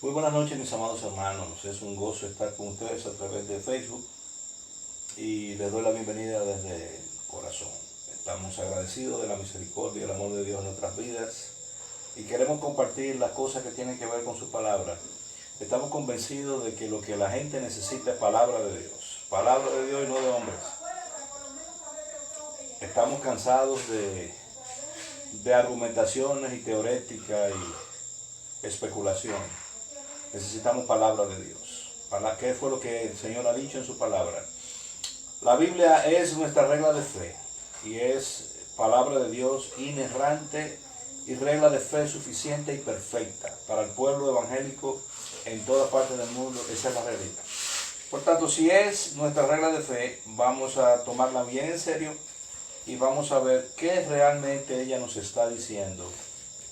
Muy buenas noches, mis amados hermanos. Es un gozo estar con ustedes a través de Facebook y les doy la bienvenida desde el corazón. Estamos agradecidos de la misericordia y el amor de Dios en nuestras vidas y queremos compartir las cosas que tienen que ver con su palabra. Estamos convencidos de que lo que la gente necesita es palabra de Dios y no de hombres. Estamos cansados de argumentaciones y teorética y especulación. Necesitamos palabra de Dios. ¿Qué fue lo que el Señor ha dicho en su palabra? La Biblia es nuestra regla de fe y es palabra de Dios inerrante y regla de fe suficiente y perfecta para el pueblo evangélico en todas partes del mundo. Esa es la realidad. Por tanto, si es nuestra regla de fe, vamos a tomarla bien en serio y vamos a ver qué realmente ella nos está diciendo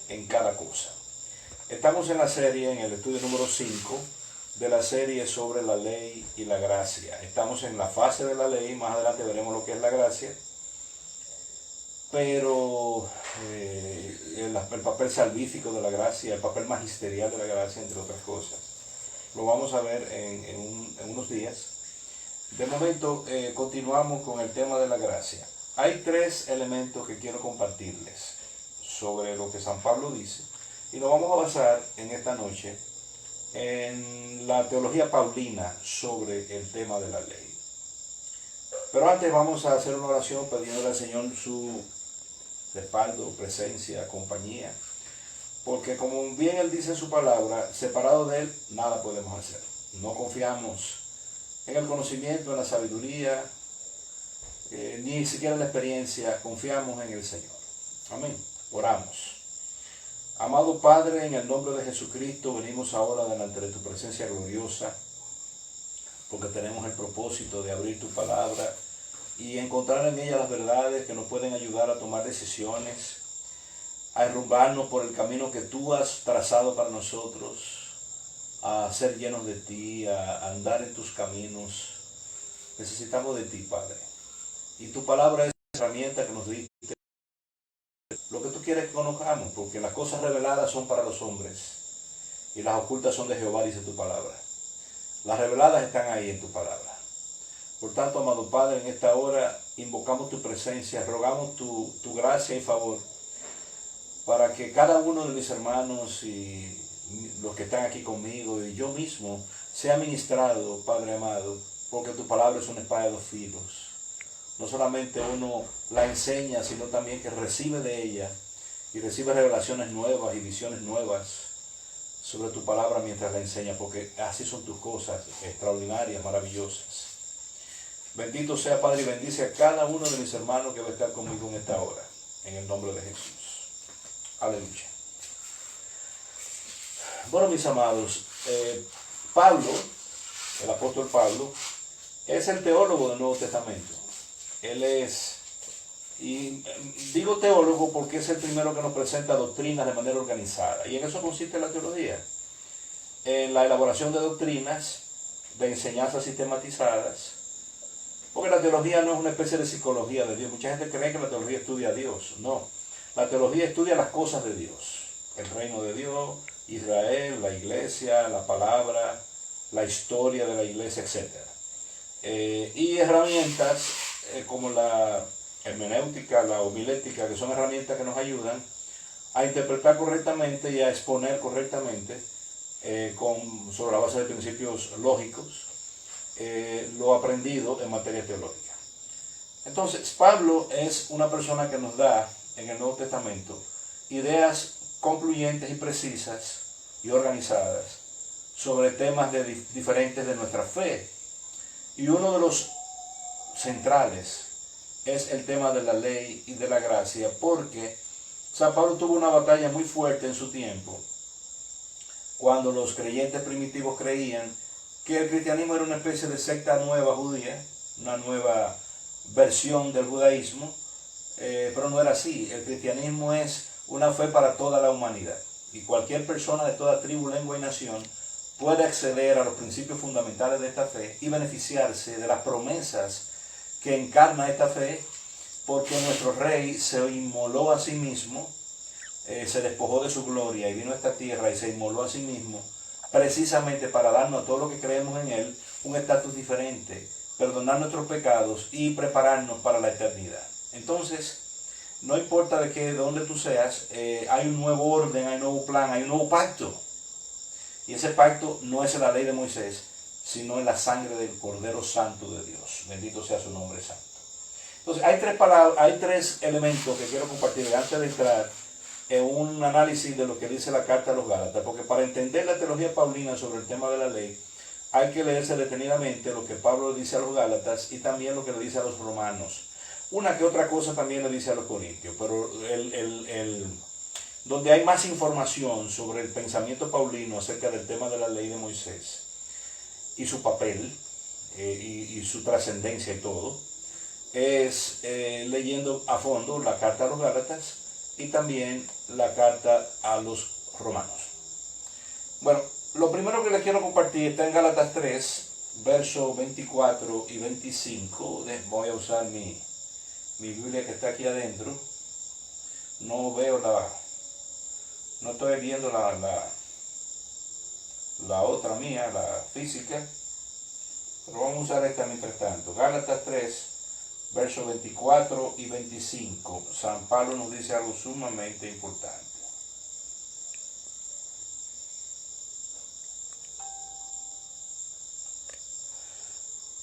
en cada cosa. Estamos en la serie, en el estudio número 5 de la serie sobre la ley y la gracia. Estamos en la fase de la ley, más adelante veremos lo que es la gracia, pero el papel salvífico de la gracia, el papel magisterial de la gracia, entre otras cosas, lo vamos a ver en unos días. De momento, continuamos con el tema de la gracia. Hay tres elementos que quiero compartirles sobre lo que San Pablo dice. Y nos vamos a basar en esta noche en la teología paulina sobre el tema de la ley. Pero antes vamos a hacer una oración pidiéndole al Señor su respaldo, presencia, compañía. Porque como bien Él dice en su palabra, separado de Él nada podemos hacer. No confiamos en el conocimiento, en la sabiduría, ni siquiera en la experiencia. Confiamos en el Señor. Amén. Oramos. Amado Padre, en el nombre de Jesucristo, venimos ahora delante de tu presencia gloriosa, porque tenemos el propósito de abrir tu palabra y encontrar en ella las verdades que nos pueden ayudar a tomar decisiones, a derrumbarnos por el camino que tú has trazado para nosotros, a ser llenos de ti, a andar en tus caminos. Necesitamos de ti, Padre. Y tu palabra es la herramienta que nos diste. Lo que tú quieres que conozcamos, porque las cosas reveladas son para los hombres y las ocultas son de Jehová, dice tu palabra. Las reveladas están ahí en tu palabra. Por tanto, amado Padre, en esta hora invocamos tu presencia, rogamos tu gracia y favor para que cada uno de mis hermanos y los que están aquí conmigo y yo mismo sea ministrado, Padre amado, porque tu palabra es una espada de dos filos. No solamente uno la enseña, sino también que recibe de ella y recibe revelaciones nuevas y visiones nuevas sobre tu palabra mientras la enseña, porque así son tus cosas extraordinarias, maravillosas. Bendito sea, Padre, y bendice a cada uno de mis hermanos que va a estar conmigo en esta hora, en el nombre de Jesús. Aleluya. Bueno, mis amados, Pablo, el apóstol Pablo, es el teólogo del Nuevo Testamento. Él es, y digo teólogo porque es el primero que nos presenta doctrinas de manera organizada. Y en eso consiste la teología. En la elaboración de doctrinas, de enseñanzas sistematizadas. Porque la teología no es una especie de psicología de Dios. Mucha gente cree que la teología estudia a Dios. No. La teología estudia las cosas de Dios. El reino de Dios, Israel, la iglesia, la palabra, la historia de la iglesia, etc. Y herramientas como la hermenéutica, la homilética, que son herramientas que nos ayudan a interpretar correctamente y a exponer correctamente sobre la base de principios lógicos lo aprendido en materia teológica. Entonces, Pablo es una persona que nos da en el Nuevo Testamento ideas concluyentes y precisas y organizadas sobre temas diferentes de nuestra fe. Y uno de los centrales es el tema de la ley y de la gracia, porque San Pablo tuvo una batalla muy fuerte en su tiempo, cuando los creyentes primitivos creían que el cristianismo era una especie de secta nueva judía, una nueva versión del judaísmo, pero no era así. El cristianismo es una fe para toda la humanidad, y cualquier persona de toda tribu, lengua y nación puede acceder a los principios fundamentales de esta fe y beneficiarse de las promesas que encarna esta fe, porque nuestro Rey se inmoló a sí mismo, se despojó de su gloria y vino a esta tierra y se inmoló a sí mismo precisamente para darnos a todos los que creemos en Él un estatus diferente, perdonar nuestros pecados y prepararnos para la eternidad. Entonces, no importa de dónde tú seas, hay un nuevo orden, hay un nuevo plan, hay un nuevo pacto. Y ese pacto no es en la ley de Moisés, sino en la sangre del Cordero Santo de Dios. Bendito sea su nombre santo. Entonces, hay tres elementos que quiero compartir antes de entrar en un análisis de lo que dice la carta a los Gálatas, porque para entender la teología paulina sobre el tema de la ley, hay que leerse detenidamente lo que Pablo le dice a los Gálatas y también lo que le dice a los romanos. Una que otra cosa también le dice a los corintios, pero donde hay más información sobre el pensamiento paulino acerca del tema de la ley de Moisés y su papel y su trascendencia y todo, es leyendo a fondo la carta a los Gálatas y también la carta a los romanos. Bueno, lo primero que les quiero compartir está en Gálatas 3, versos 24 y 25. Voy a usar mi Biblia que está aquí adentro. No estoy viendo la otra mía, la física, pero vamos a usar esta mientras tanto. Gálatas 3, versos 24 y 25. San Pablo nos dice algo sumamente importante.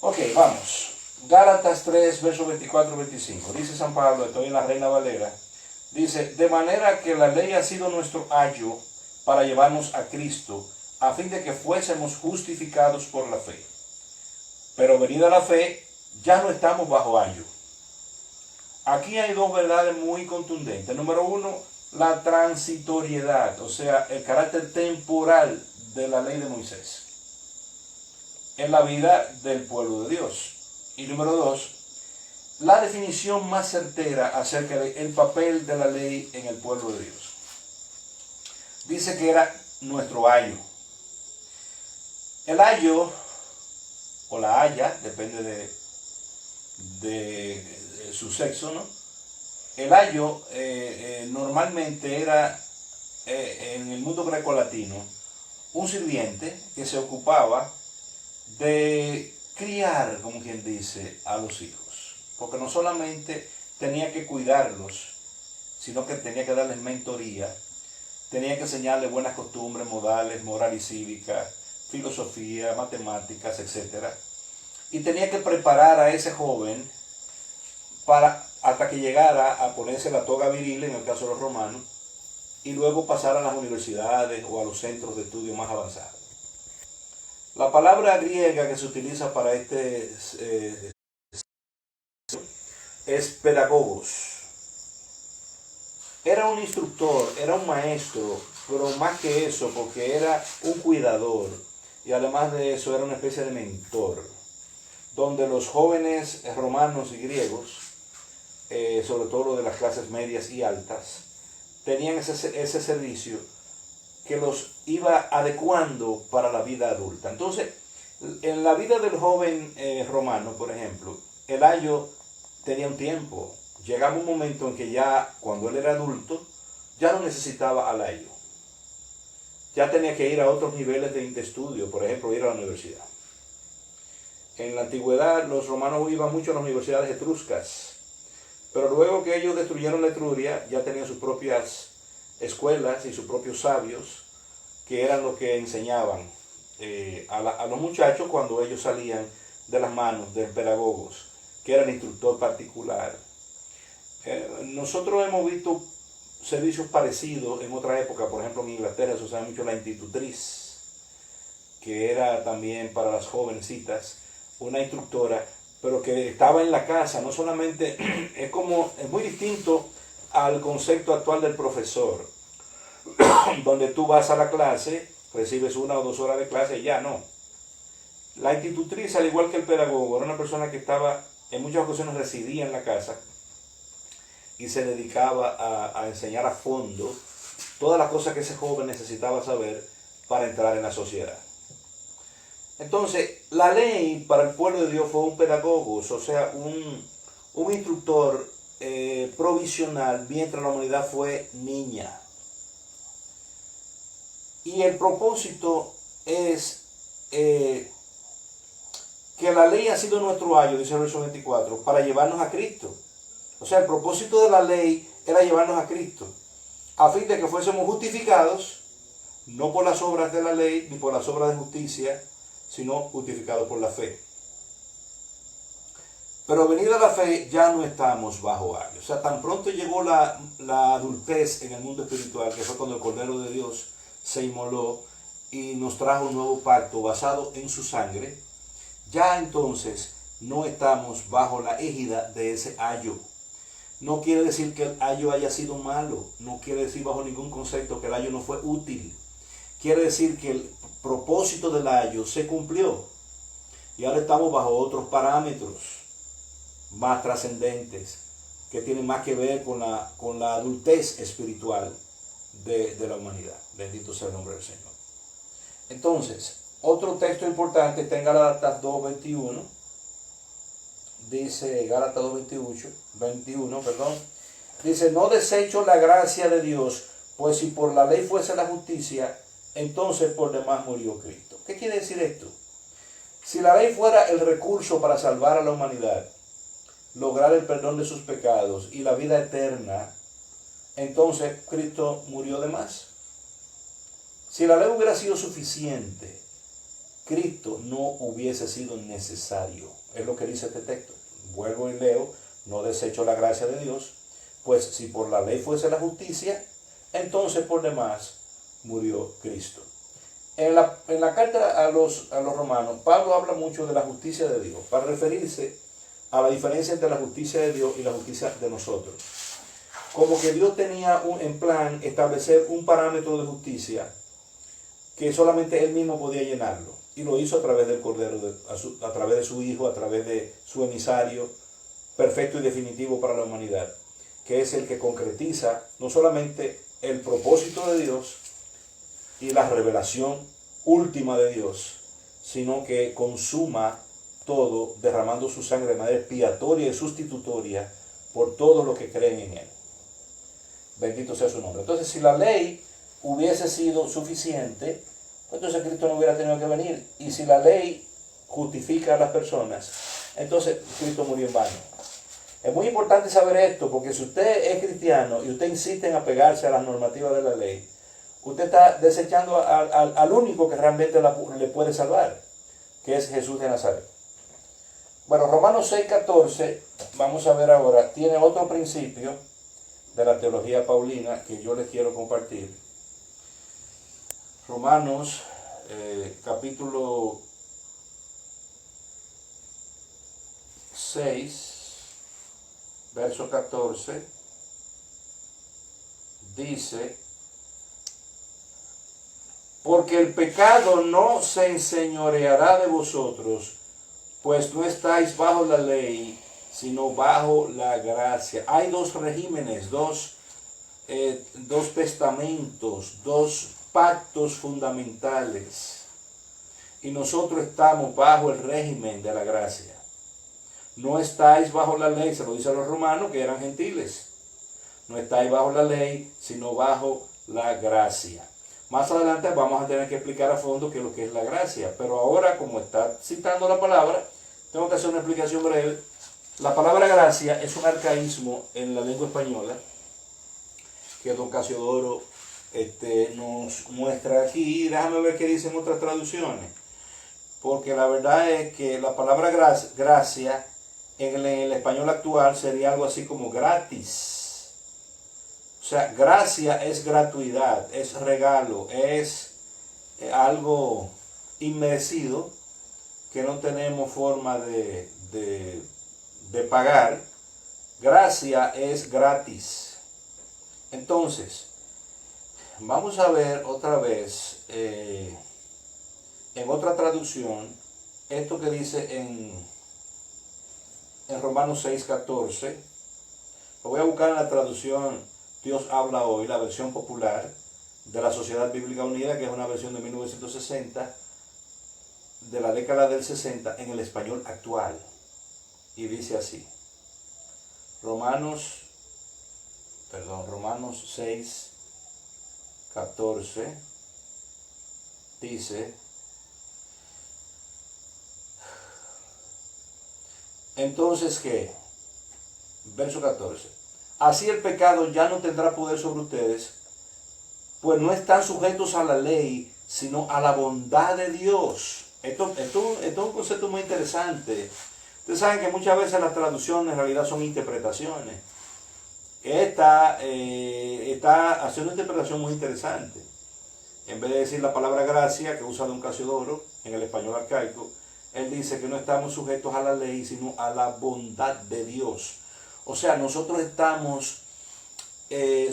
Ok, vamos. Gálatas 3, versos 24 y 25. Dice San Pablo, estoy en la Reina Valera. Dice, de manera que la ley ha sido nuestro ayo para llevarnos a Cristo, a fin de que fuésemos justificados por la fe. Pero venida la fe, ya no estamos bajo ayo. Aquí hay dos verdades muy contundentes. Número uno, la transitoriedad, o sea, el carácter temporal de la ley de Moisés en la vida del pueblo de Dios. Y número dos, la definición más certera acerca del papel de la ley en el pueblo de Dios. Dice que era nuestro ayo. El ayo, o la haya, depende de su sexo, ¿no? El ayo normalmente era, en el mundo grecolatino, un sirviente que se ocupaba de criar, como quien dice, a los hijos. Porque no solamente tenía que cuidarlos, sino que tenía que darles mentoría, tenía que enseñarles buenas costumbres, modales, moral y cívica, filosofía, matemáticas, etc. Y tenía que preparar a ese joven hasta que llegara a ponerse la toga viril, en el caso de los romanos, y luego pasar a las universidades o a los centros de estudio más avanzados. La palabra griega que se utiliza para este es pedagogos. Era un instructor, era un maestro, pero más que eso, porque era un cuidador y además de eso era una especie de mentor, donde los jóvenes romanos y griegos, sobre todo los de las clases medias y altas, tenían ese servicio que los iba adecuando para la vida adulta. Entonces, en la vida del joven romano, por ejemplo, el ayo tenía un tiempo. Llegaba un momento en que ya, cuando él era adulto, ya no necesitaba al ayo. Ya tenía que ir a otros niveles de estudio, por ejemplo, ir a la universidad. En la antigüedad, los romanos iban mucho a las universidades etruscas, pero luego que ellos destruyeron la Etruria, ya tenían sus propias escuelas y sus propios sabios, que eran los que enseñaban a los muchachos cuando ellos salían de las manos de pedagogos, que era el instructor particular. Nosotros hemos visto servicios parecidos en otra época, por ejemplo en Inglaterra se usaba mucho la institutriz, que era también para las jovencitas una instructora, pero que estaba en la casa, no solamente, es muy distinto al concepto actual del profesor, donde tú vas a la clase, recibes 1 o 2 horas de clase y ya no. La institutriz, al igual que el pedagogo, era una persona que estaba, en muchas ocasiones residía en la casa y se dedicaba a enseñar a fondo todas las cosas que ese joven necesitaba saber para entrar en la sociedad. Entonces, la ley para el pueblo de Dios fue un pedagogo, o sea, un instructor provisional mientras la humanidad fue niña. Y el propósito es que la ley ha sido nuestro ayo, dice el verso 24, para llevarnos a Cristo. O sea, el propósito de la ley era llevarnos a Cristo, a fin de que fuésemos justificados, no por las obras de la ley, ni por las obras de justicia, sino justificados por la fe. Pero venida la fe, ya no estamos bajo ayo. O sea, tan pronto llegó la adultez en el mundo espiritual, que fue cuando el Cordero de Dios se inmoló y nos trajo un nuevo pacto basado en su sangre, ya entonces no estamos bajo la égida de ese ayo. No quiere decir que el ayo haya sido malo, no quiere decir bajo ningún concepto que el ayo no fue útil. Quiere decir que el propósito del ayo se cumplió y ahora estamos bajo otros parámetros más trascendentes que tienen más que ver con la adultez espiritual de la humanidad. Bendito sea el nombre del Señor. Entonces, otro texto importante está en Gálatas 2:21. Dice Gálatas 2:21, dice: no desecho la gracia de Dios, pues si por la ley fuese la justicia, entonces por demás murió Cristo. ¿Qué quiere decir esto? Si la ley fuera el recurso para salvar a la humanidad, lograr el perdón de sus pecados y la vida eterna, entonces Cristo murió de más. Si la ley hubiera sido suficiente, Cristo no hubiese sido necesario. Es lo que dice este texto. Vuelvo y leo: no desecho la gracia de Dios, pues si por la ley fuese la justicia, entonces por demás murió Cristo. En la carta a los romanos, Pablo habla mucho de la justicia de Dios, para referirse a la diferencia entre la justicia de Dios y la justicia de nosotros. Como que Dios tenía en plan establecer un parámetro de justicia que solamente Él mismo podía llenarlo. Y lo hizo a través del Cordero, a través de su Hijo, a través de su emisario, perfecto y definitivo para la humanidad, que es el que concretiza no solamente el propósito de Dios y la revelación última de Dios, sino que consuma todo, derramando su sangre de manera expiatoria y sustitutoria por todos los que creen en Él. Bendito sea su nombre. Entonces, si la ley hubiese sido suficiente, entonces Cristo no hubiera tenido que venir. Y si la ley justifica a las personas, entonces Cristo murió en vano. Es muy importante saber esto, porque si usted es cristiano y usted insiste en apegarse a las normativas de la ley, usted está desechando al único que realmente le puede salvar, que es Jesús de Nazaret. Bueno, Romanos 6:14, vamos a ver ahora, tiene otro principio de la teología paulina que yo les quiero compartir. Romanos capítulo 6, verso 14, dice: porque el pecado no se enseñoreará de vosotros, pues no estáis bajo la ley, sino bajo la gracia. Hay dos regímenes, dos testamentos, dos pactos fundamentales. Y nosotros estamos bajo el régimen de la gracia. No estáis bajo la ley, se lo dice a los romanos que eran gentiles. No estáis bajo la ley, sino bajo la gracia. Más adelante vamos a tener que explicar a fondo qué es lo que es la gracia. Pero ahora, como está citando la palabra, tengo que hacer una explicación breve. La palabra gracia es un arcaísmo en la lengua española que don Casiodoro nos muestra aquí. Déjame ver qué dicen otras traducciones. Porque la verdad es que la palabra gracia en el español actual sería algo así como gratis. O sea, gracia es gratuidad, es regalo, es algo inmerecido que no tenemos forma de pagar. Gracia es gratis. Entonces, vamos a ver otra vez en otra traducción esto que dice en Romanos 6:14. Lo voy a buscar en la traducción Dios habla hoy, la versión popular de la Sociedad Bíblica Unida, que es una versión de 1960, de la década del 60, en el español actual. Y dice así: Romanos 6:14 dice: Entonces, ¿qué? Verso 14. Así el pecado ya no tendrá poder sobre ustedes, pues no están sujetos a la ley, sino a la bondad de Dios. Esto es un concepto muy interesante. Ustedes saben que muchas veces las traducciones en realidad son interpretaciones. Esta está haciendo una interpretación muy interesante. En vez de decir la palabra gracia, que usa Don Casiodoro en el español arcaico, él dice que no estamos sujetos a la ley, sino a la bondad de Dios. O sea, nosotros estamos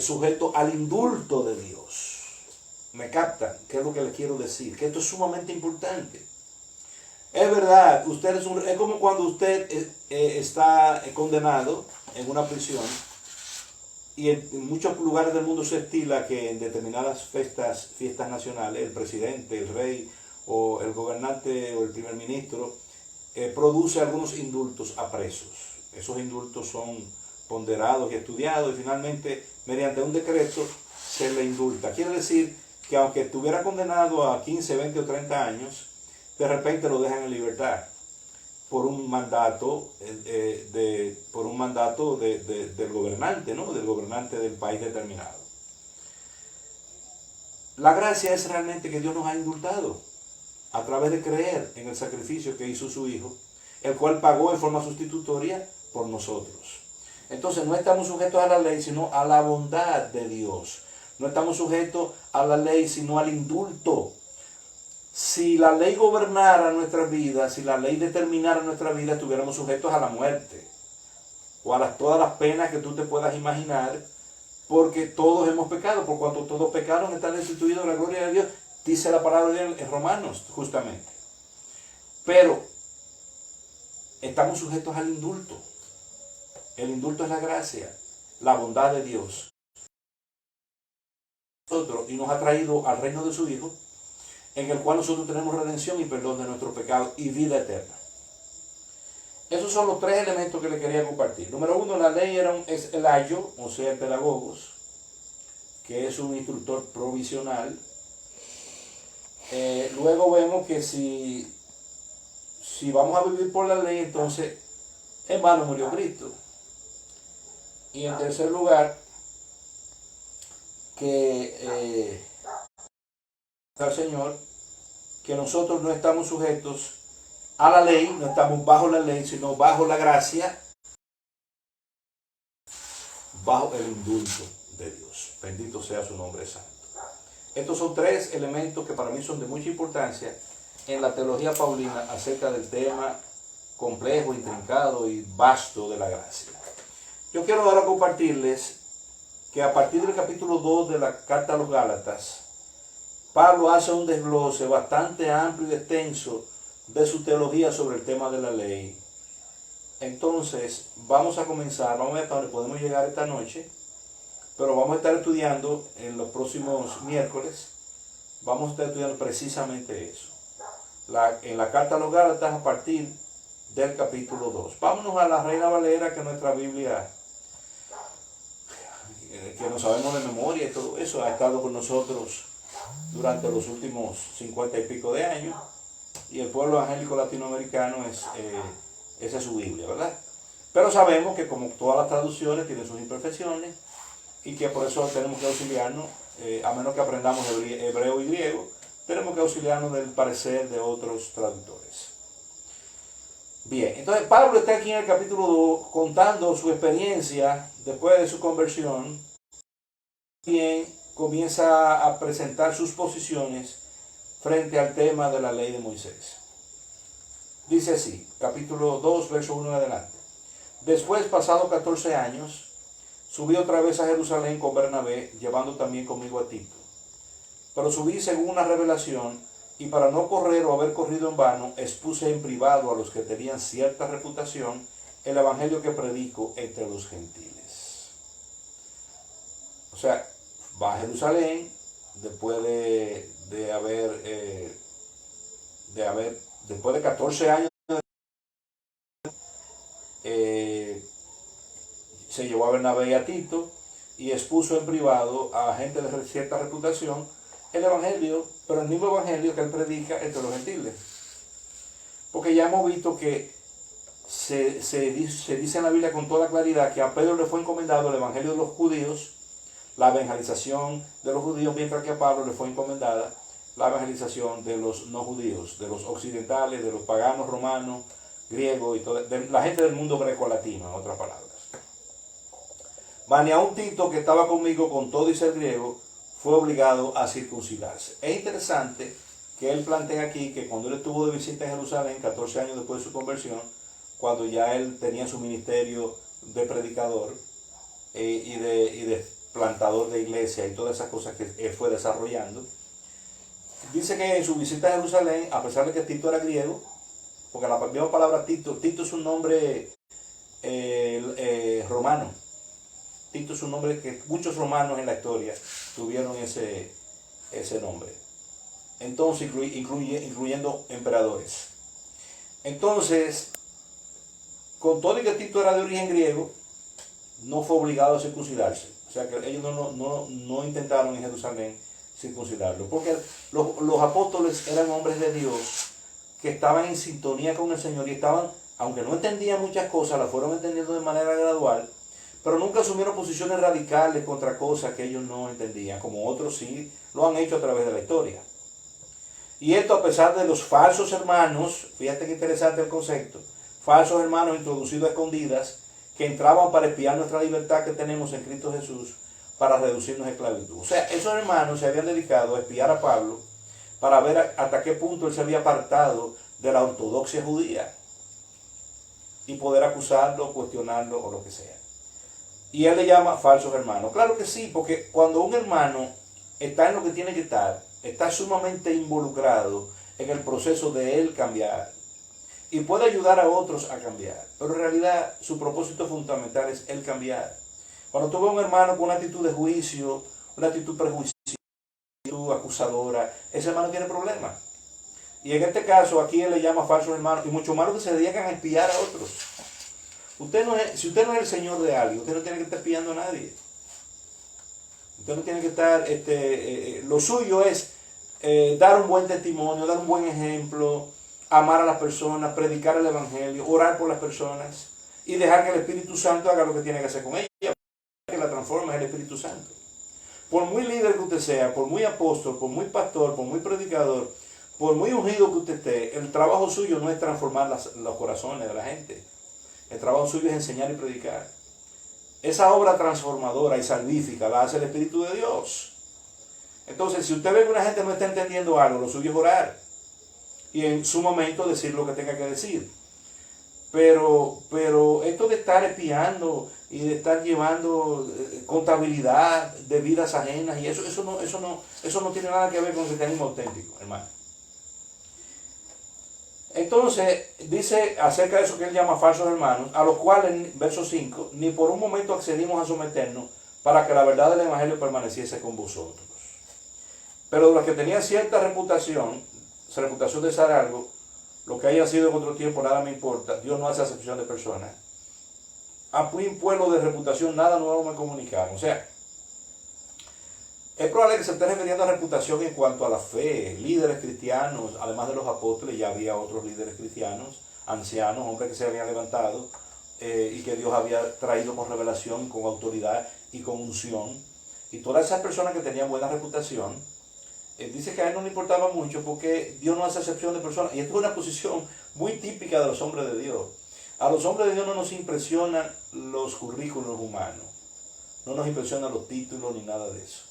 sujetos al indulto de Dios. ¿Me captan? ¿Qué es lo que les quiero decir? Que esto es sumamente importante. Es verdad, es como cuando usted está condenado en una prisión y en muchos lugares del mundo se estila que en determinadas fiestas nacionales el presidente, el rey o el gobernante o el primer ministro produce algunos indultos a presos. Esos indultos son ponderados y estudiados y finalmente mediante un decreto se le indulta. Quiere decir que aunque estuviera condenado a 15, 20 o 30 años, de repente lo dejan en libertad por un mandato del gobernante, ¿no? Del gobernante del país determinado. La gracia es realmente que Dios nos ha indultado a través de creer en el sacrificio que hizo su Hijo, el cual pagó en forma sustitutoria por nosotros. Entonces no estamos sujetos a la ley, sino a la bondad de Dios. No estamos sujetos a la ley, sino al indulto. Si la ley gobernara nuestras vidas, si la ley determinara nuestra vida, estuviéramos sujetos a la muerte o a todas las penas que tú te puedas imaginar, porque todos hemos pecado, por cuanto todos pecaron están destituidos de la gloria de Dios, dice la palabra de Dios en Romanos, justamente. Pero estamos sujetos al indulto. El indulto es la gracia, la bondad de Dios. Y nos ha traído al reino de su Hijo, en el cual nosotros tenemos redención y perdón de nuestros pecados y vida eterna. Esos son los tres elementos que le quería compartir. Número uno, la ley es el ayo, o sea, el pedagogos, que es un instructor provisional. Luego vemos que si vamos a vivir por la ley, entonces en vano murió Cristo. Y en tercer lugar, que al Señor, que nosotros no estamos sujetos a la ley, no estamos bajo la ley, sino bajo la gracia, bajo el indulto de Dios. Bendito sea su nombre santo. Estos son tres elementos que para mí son de mucha importancia en la teología paulina acerca del tema complejo, intrincado y vasto de la gracia. Yo quiero ahora compartirles que a partir del capítulo 2 de la Carta a los Gálatas, Pablo hace un desglose bastante amplio y extenso de su teología sobre el tema de la ley. Entonces, vamos a comenzar, vamos a ver hasta dónde podemos llegar esta noche, pero vamos a estar estudiando en los próximos miércoles, vamos a estar estudiando precisamente eso. En la Carta a los Gálatas a partir del capítulo 2. Vámonos a la Reina Valera, que es nuestra Biblia, que no sabemos de memoria y todo eso, ha estado con nosotros durante los últimos 50 y pico de años, y el pueblo evangélico latinoamericano esa es su Biblia, ¿verdad? Pero sabemos que como todas las traducciones tienen sus imperfecciones y que por eso tenemos que auxiliarnos, a menos que aprendamos hebreo y griego, tenemos que auxiliarnos del parecer de otros traductores. Bien, entonces Pablo está aquí en el capítulo 2 contando su experiencia después de su conversión. Bien, comienza a presentar sus posiciones frente al tema de la ley de Moisés. Dice así, capítulo 2, verso 1 en adelante. Después, pasados 14 años, subí otra vez a Jerusalén con Bernabé, llevando también conmigo a Tito. Pero subí según una revelación, y para no correr o haber corrido en vano, expuse en privado a los que tenían cierta reputación el evangelio que predico entre los gentiles. O sea, va a Jerusalén después después de 14 años, se llevó a Bernabé y a Tito y expuso en privado a gente de cierta reputación el evangelio, pero el mismo evangelio que él predica entre los gentiles. Porque ya hemos visto que se dice en la Biblia con toda claridad que a Pedro le fue encomendado el evangelio de los judíos, la evangelización de los judíos, mientras que a Pablo le fue encomendada la evangelización de los no judíos, de los occidentales, de los paganos romanos, griegos, y de la gente del mundo grecolatino, en otras palabras. Mas ni aun Tito, que estaba conmigo con todo y ser griego, fue obligado a circuncidarse. Es interesante que él plantea aquí que cuando él estuvo de visita en Jerusalén, 14 años después de su conversión, cuando ya él tenía su ministerio de predicador y de plantador de iglesia y todas esas cosas que él fue desarrollando, dice que en su visita a Jerusalén, a pesar de que Tito era griego, porque la misma palabra Tito es un nombre romano. Tito es un nombre que muchos romanos en la historia tuvieron ese nombre. Entonces, incluyendo emperadores. Entonces, con todo y que Tito era de origen griego, no fue obligado a circuncidarse. O sea que ellos no intentaron en Jerusalén circuncidarlo. Porque los apóstoles eran hombres de Dios que estaban en sintonía con el Señor y estaban, aunque no entendían muchas cosas, las fueron entendiendo de manera gradual, pero nunca asumieron posiciones radicales contra cosas que ellos no entendían, como otros sí lo han hecho a través de la historia. Y esto a pesar de los falsos hermanos, fíjate qué interesante el concepto, falsos hermanos introducidos a escondidas, que entraban para espiar nuestra libertad que tenemos en Cristo Jesús, para reducirnos a esclavitud. O sea, esos hermanos se habían dedicado a espiar a Pablo para ver hasta qué punto él se había apartado de la ortodoxia judía y poder acusarlo, cuestionarlo o lo que sea. Y él le llama falsos hermanos. Claro que sí, porque cuando un hermano está en lo que tiene que estar, está sumamente involucrado en el proceso de él cambiar y puede ayudar a otros a cambiar, pero en realidad su propósito fundamental es el cambiar. Cuando tú ves a un hermano con una actitud de juicio, una actitud prejuiciosa, acusadora, ese hermano tiene problemas. Y en este caso aquí él le llama falsos hermanos, y mucho más que se dedican a espiar a otros. Si usted no es el señor de alguien, usted no tiene que estar espiando a nadie. Usted no tiene que estar, lo suyo es dar un buen testimonio, dar un buen ejemplo, amar a las personas, predicar el evangelio, orar por las personas y dejar que el Espíritu Santo haga lo que tiene que hacer con ella, que la transforme es el Espíritu Santo. Por muy líder que usted sea, por muy apóstol, por muy pastor, por muy predicador, por muy ungido que usted esté, el trabajo suyo no es transformar los corazones de la gente. El trabajo suyo es enseñar y predicar. Esa obra transformadora y salvífica la hace el Espíritu de Dios. Entonces, si usted ve que una gente no está entendiendo algo, lo suyo es orar. Y en su momento decir lo que tenga que decir. Pero esto de estar espiando y de estar llevando contabilidad de vidas ajenas, y eso no tiene nada que ver con el cristianismo auténtico, hermano. Entonces, dice acerca de eso que él llama falsos hermanos, a los cuales, en verso 5, ni por un momento accedimos a someternos para que la verdad del evangelio permaneciese con vosotros. Pero de los que tenían cierta reputación de ser algo, lo que haya sido en otro tiempo, nada me importa. Dios no hace acepción de personas. A un pueblo de reputación nada nuevo me comunicaron. O sea, es probable que se esté refiriendo a reputación en cuanto a la fe. Líderes cristianos, además de los apóstoles, ya había otros líderes cristianos, ancianos, hombres que se habían levantado y que Dios había traído con revelación, con autoridad y con unción. Y todas esas personas que tenían buena reputación, dice que a él no le importaba mucho porque Dios no hace excepción de personas. Y esta es una posición muy típica de los hombres de Dios. A los hombres de Dios no nos impresionan los currículos humanos. No nos impresionan los títulos ni nada de eso.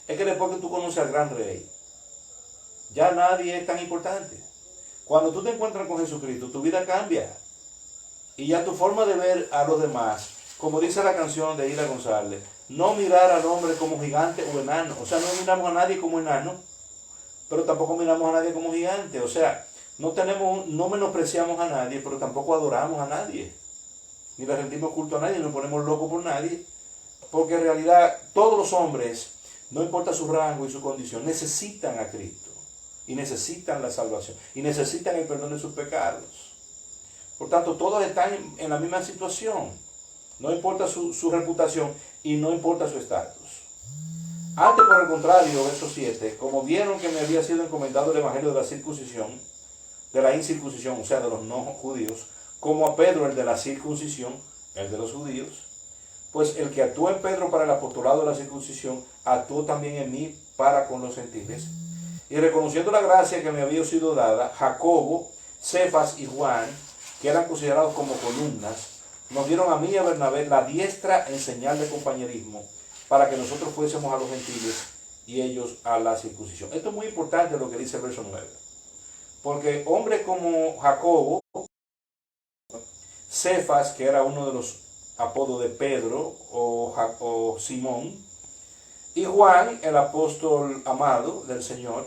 Es que después que tú conoces al gran rey, ya nadie es tan importante. Cuando tú te encuentras con Jesucristo, tu vida cambia. Y ya tu forma de ver a los demás, como dice la canción de Ida González, no mirar al hombre como gigante o enano. O sea, no miramos a nadie como enano, pero tampoco miramos a nadie como gigante. O sea, no menospreciamos a nadie, pero tampoco adoramos a nadie. Ni le rendimos culto a nadie, ni nos ponemos locos por nadie. Porque en realidad todos los hombres, no importa su rango y su condición, necesitan a Cristo. Y necesitan la salvación. Y necesitan el perdón de sus pecados. Por tanto, todos están en la misma situación. No importa su reputación y no importa su estatus. Antes, por el contrario, verso 7, como vieron que me había sido encomendado el evangelio de la circuncisión, de la incircuncisión, o sea, de los no judíos, como a Pedro, el de la circuncisión, el de los judíos, pues el que actuó en Pedro para el apostolado de la circuncisión, actuó también en mí para con los gentiles. Y reconociendo la gracia que me había sido dada, Jacobo, Cefas y Juan, que eran considerados como columnas, nos dieron a mí y a Bernabé la diestra en señal de compañerismo, para que nosotros fuésemos a los gentiles y ellos a la circuncisión. Esto es muy importante lo que dice el verso 9. Porque hombres como Jacobo, Cefas, que era uno de los apodos de Pedro o Simón, y Juan, el apóstol amado del Señor,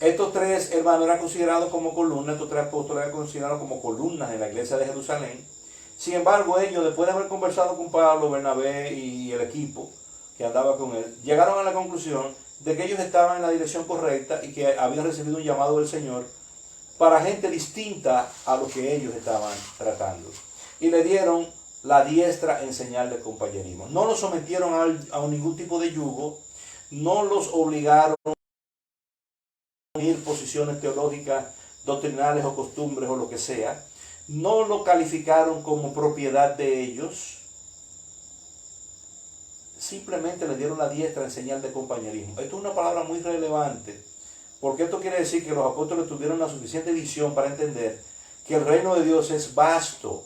estos tres hermanos eran considerados como columnas, estos tres apóstoles eran considerados como columnas en la iglesia de Jerusalén. Sin embargo, ellos, después de haber conversado con Pablo, Bernabé y el equipo que andaba con él, llegaron a la conclusión de que ellos estaban en la dirección correcta y que habían recibido un llamado del Señor para gente distinta a lo que ellos estaban tratando. Y le dieron la diestra en señal de compañerismo. No los sometieron a ningún tipo de yugo, no los obligaron a unir posiciones teológicas, doctrinales o costumbres o lo que sea, no lo calificaron como propiedad de ellos, simplemente le dieron la diestra en señal de compañerismo. Esto es una palabra muy relevante, porque esto quiere decir que los apóstoles tuvieron la suficiente visión para entender que el reino de Dios es vasto,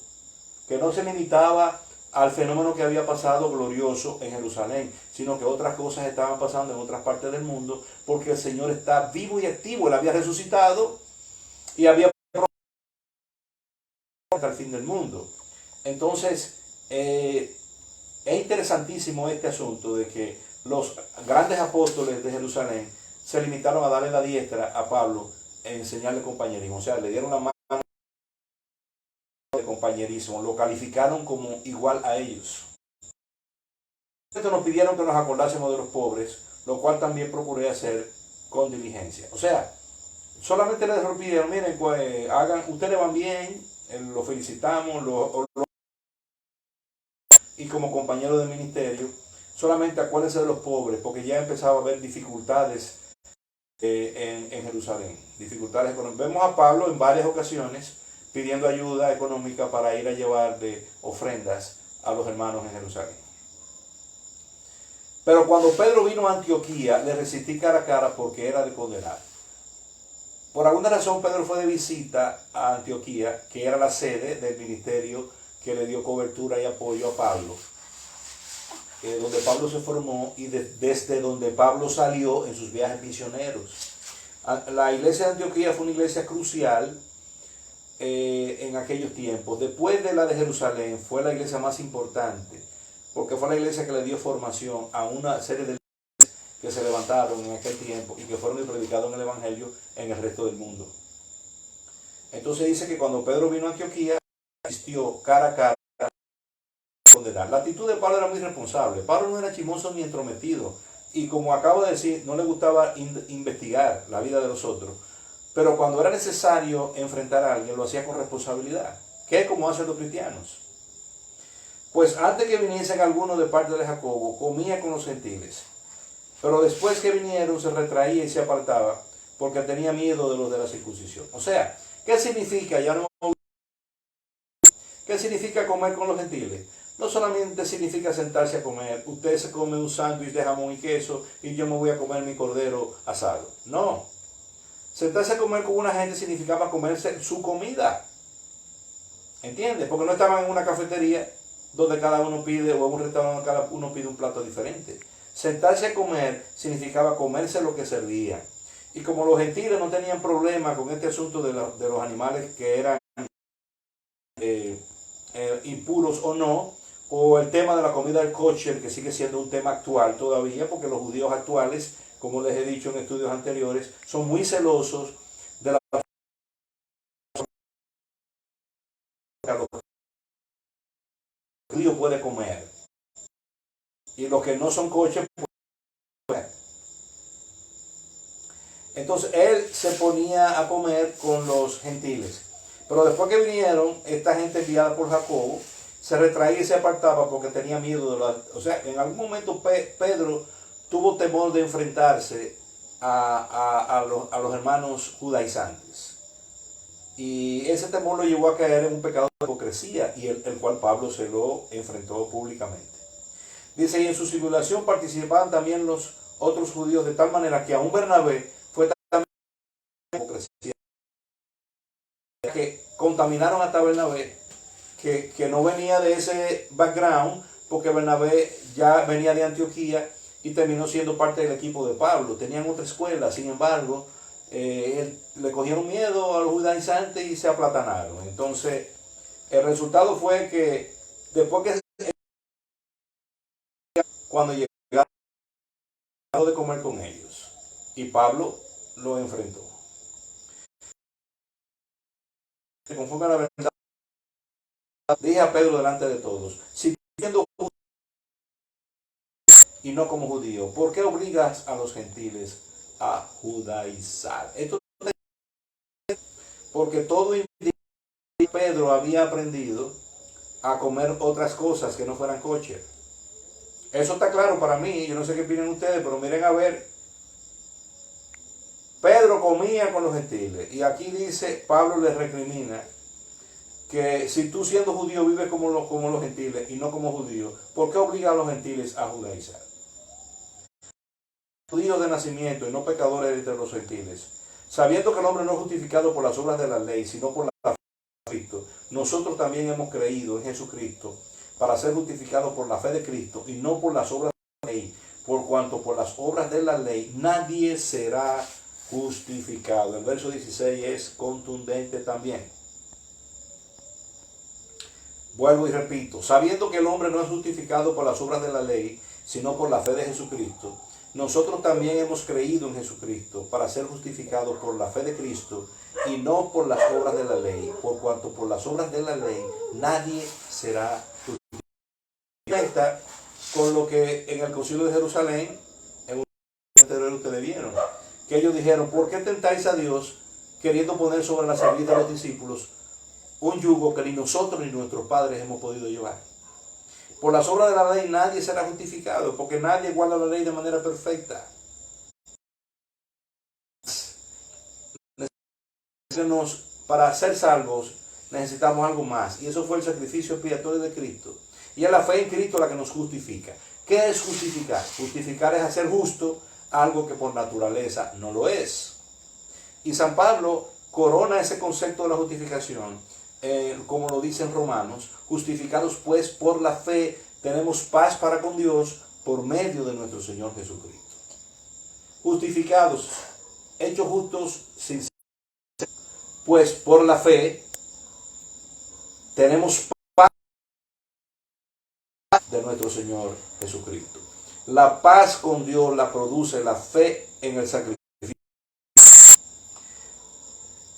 que no se limitaba al fenómeno que había pasado glorioso en Jerusalén, sino que otras cosas estaban pasando en otras partes del mundo, porque el Señor está vivo y activo. Él había resucitado y había hasta el fin del mundo. Entonces, es interesantísimo este asunto de que los grandes apóstoles de Jerusalén se limitaron a darle la diestra a Pablo en señal de compañerismo. O sea, le dieron la mano de compañerismo, lo calificaron como igual a ellos. Entonces nos pidieron que nos acordásemos de los pobres, lo cual también procuré hacer con diligencia. O sea, solamente les pidieron, miren, pues ustedes van bien, lo felicitamos, y como compañero de ministerio, solamente acuérdense de los pobres, porque ya empezaba a haber dificultades en Jerusalén, dificultades económicas. Vemos a Pablo en varias ocasiones pidiendo ayuda económica para ir a llevar de ofrendas a los hermanos en Jerusalén. Pero cuando Pedro vino a Antioquía, le resistí cara a cara porque era de condenar. Por alguna razón Pedro fue de visita a Antioquía, que era la sede del ministerio que le dio cobertura y apoyo a Pablo, donde Pablo se formó y desde donde Pablo salió en sus viajes misioneros. La iglesia de Antioquía fue una iglesia crucial en aquellos tiempos. Después de la de Jerusalén fue la iglesia más importante, porque fue la iglesia que le dio formación a una serie de que se levantaron en aquel tiempo y que fueron y predicaron el evangelio en el resto del mundo. Entonces dice que cuando Pedro vino a Antioquía, asistió cara a cara a condenar. La actitud de Pablo era muy responsable. Pablo no era chismoso ni entrometido, y como acabo de decir, no le gustaba investigar la vida de los otros, pero cuando era necesario enfrentar a alguien, lo hacía con responsabilidad, que es como hacen los cristianos. Pues antes que viniesen algunos de parte de Jacobo, comía con los gentiles, pero después que vinieron se retraía y se apartaba, porque tenía miedo de los de la circuncisión. O sea, ¿qué significa? ¿Qué significa comer con los gentiles? No solamente significa sentarse a comer, usted se come un sándwich de jamón y queso y yo me voy a comer mi cordero asado. No. Sentarse a comer con una gente significaba comerse su comida. ¿Entiendes? Porque no estaban en una cafetería donde cada uno pide, o en un restaurante donde cada uno pide un plato diferente. Sentarse a comer significaba comerse lo que servían. Y como los gentiles no tenían problema con este asunto de los animales que eran impuros o no, o el tema de la comida del kosher, que sigue siendo un tema actual todavía, porque los judíos actuales, como les he dicho en estudios anteriores, son muy celosos de la que los judíos pueden comer, y los que no son kosher pueden comer. Entonces él se ponía a comer con los gentiles. Pero después que vinieron, esta gente enviada por Jacobo, se retraía y se apartaba porque tenía miedo de la... O sea, en algún momento Pedro tuvo temor de enfrentarse a los hermanos judaizantes. Y ese temor lo llevó a caer en un pecado de hipocresía, y el cual Pablo se lo enfrentó públicamente. Dice, y en su simulación participaban también los otros judíos, de tal manera que aún Bernabé fue también hipocresía, que contaminaron hasta Bernabé, que no venía de ese background, porque Bernabé ya venía de Antioquía y terminó siendo parte del equipo de Pablo. Tenían otra escuela, sin embargo, le cogieron miedo a los judaizantes y se aplatanaron. Entonces, el resultado fue que después que cuando llegaron de comer con ellos, y Pablo lo enfrentó. Conforme a la verdad, dije a Pedro delante de todos, si siendo judío y no como judío, ¿por qué obligas a los gentiles a judaizar? Esto porque todo Pedro había aprendido a comer otras cosas que no fueran kosher. Eso está claro para mí, yo no sé qué opinan ustedes, pero miren a ver, Pedro comía con los gentiles, y aquí dice, Pablo le recrimina que si tú siendo judío vives como los gentiles y no como judío, ¿por qué obliga a los gentiles a judaizar? Judíos de nacimiento y no pecadores entre los gentiles, sabiendo que el hombre no es justificado por las obras de la ley, sino por la fe de Cristo, nosotros también hemos creído en Jesucristo para ser justificados por la fe de Cristo y no por las obras de la ley, por cuanto por las obras de la ley nadie será justificado. El verso 16 es contundente también. Vuelvo y repito, sabiendo que el hombre no es justificado por las obras de la ley, sino por la fe de Jesucristo, nosotros también hemos creído en Jesucristo para ser justificados por la fe de Cristo y no por las obras de la ley, por cuanto por las obras de la ley nadie será justificado. Con lo que en el concilio de Jerusalén, en un anterior ustedes vieron, que ellos dijeron, ¿por qué tentáis a Dios queriendo poner sobre la cerviz de los discípulos un yugo que ni nosotros ni nuestros padres hemos podido llevar? Por las obras de la ley nadie será justificado, porque nadie guarda la ley de manera perfecta. Para ser salvos necesitamos algo más, y eso fue el sacrificio expiatorio de Cristo. Y es la fe en Cristo la que nos justifica. ¿Qué es justificar? Justificar es hacer justo algo que por naturaleza no lo es. Y San Pablo corona ese concepto de la justificación, como lo dicen Romanos, justificados pues por la fe, tenemos paz para con Dios por medio de nuestro Señor Jesucristo. Justificados, hechos justos, sin pues por la fe, tenemos paz de nuestro Señor Jesucristo. La paz con Dios la produce la fe en el sacrificio.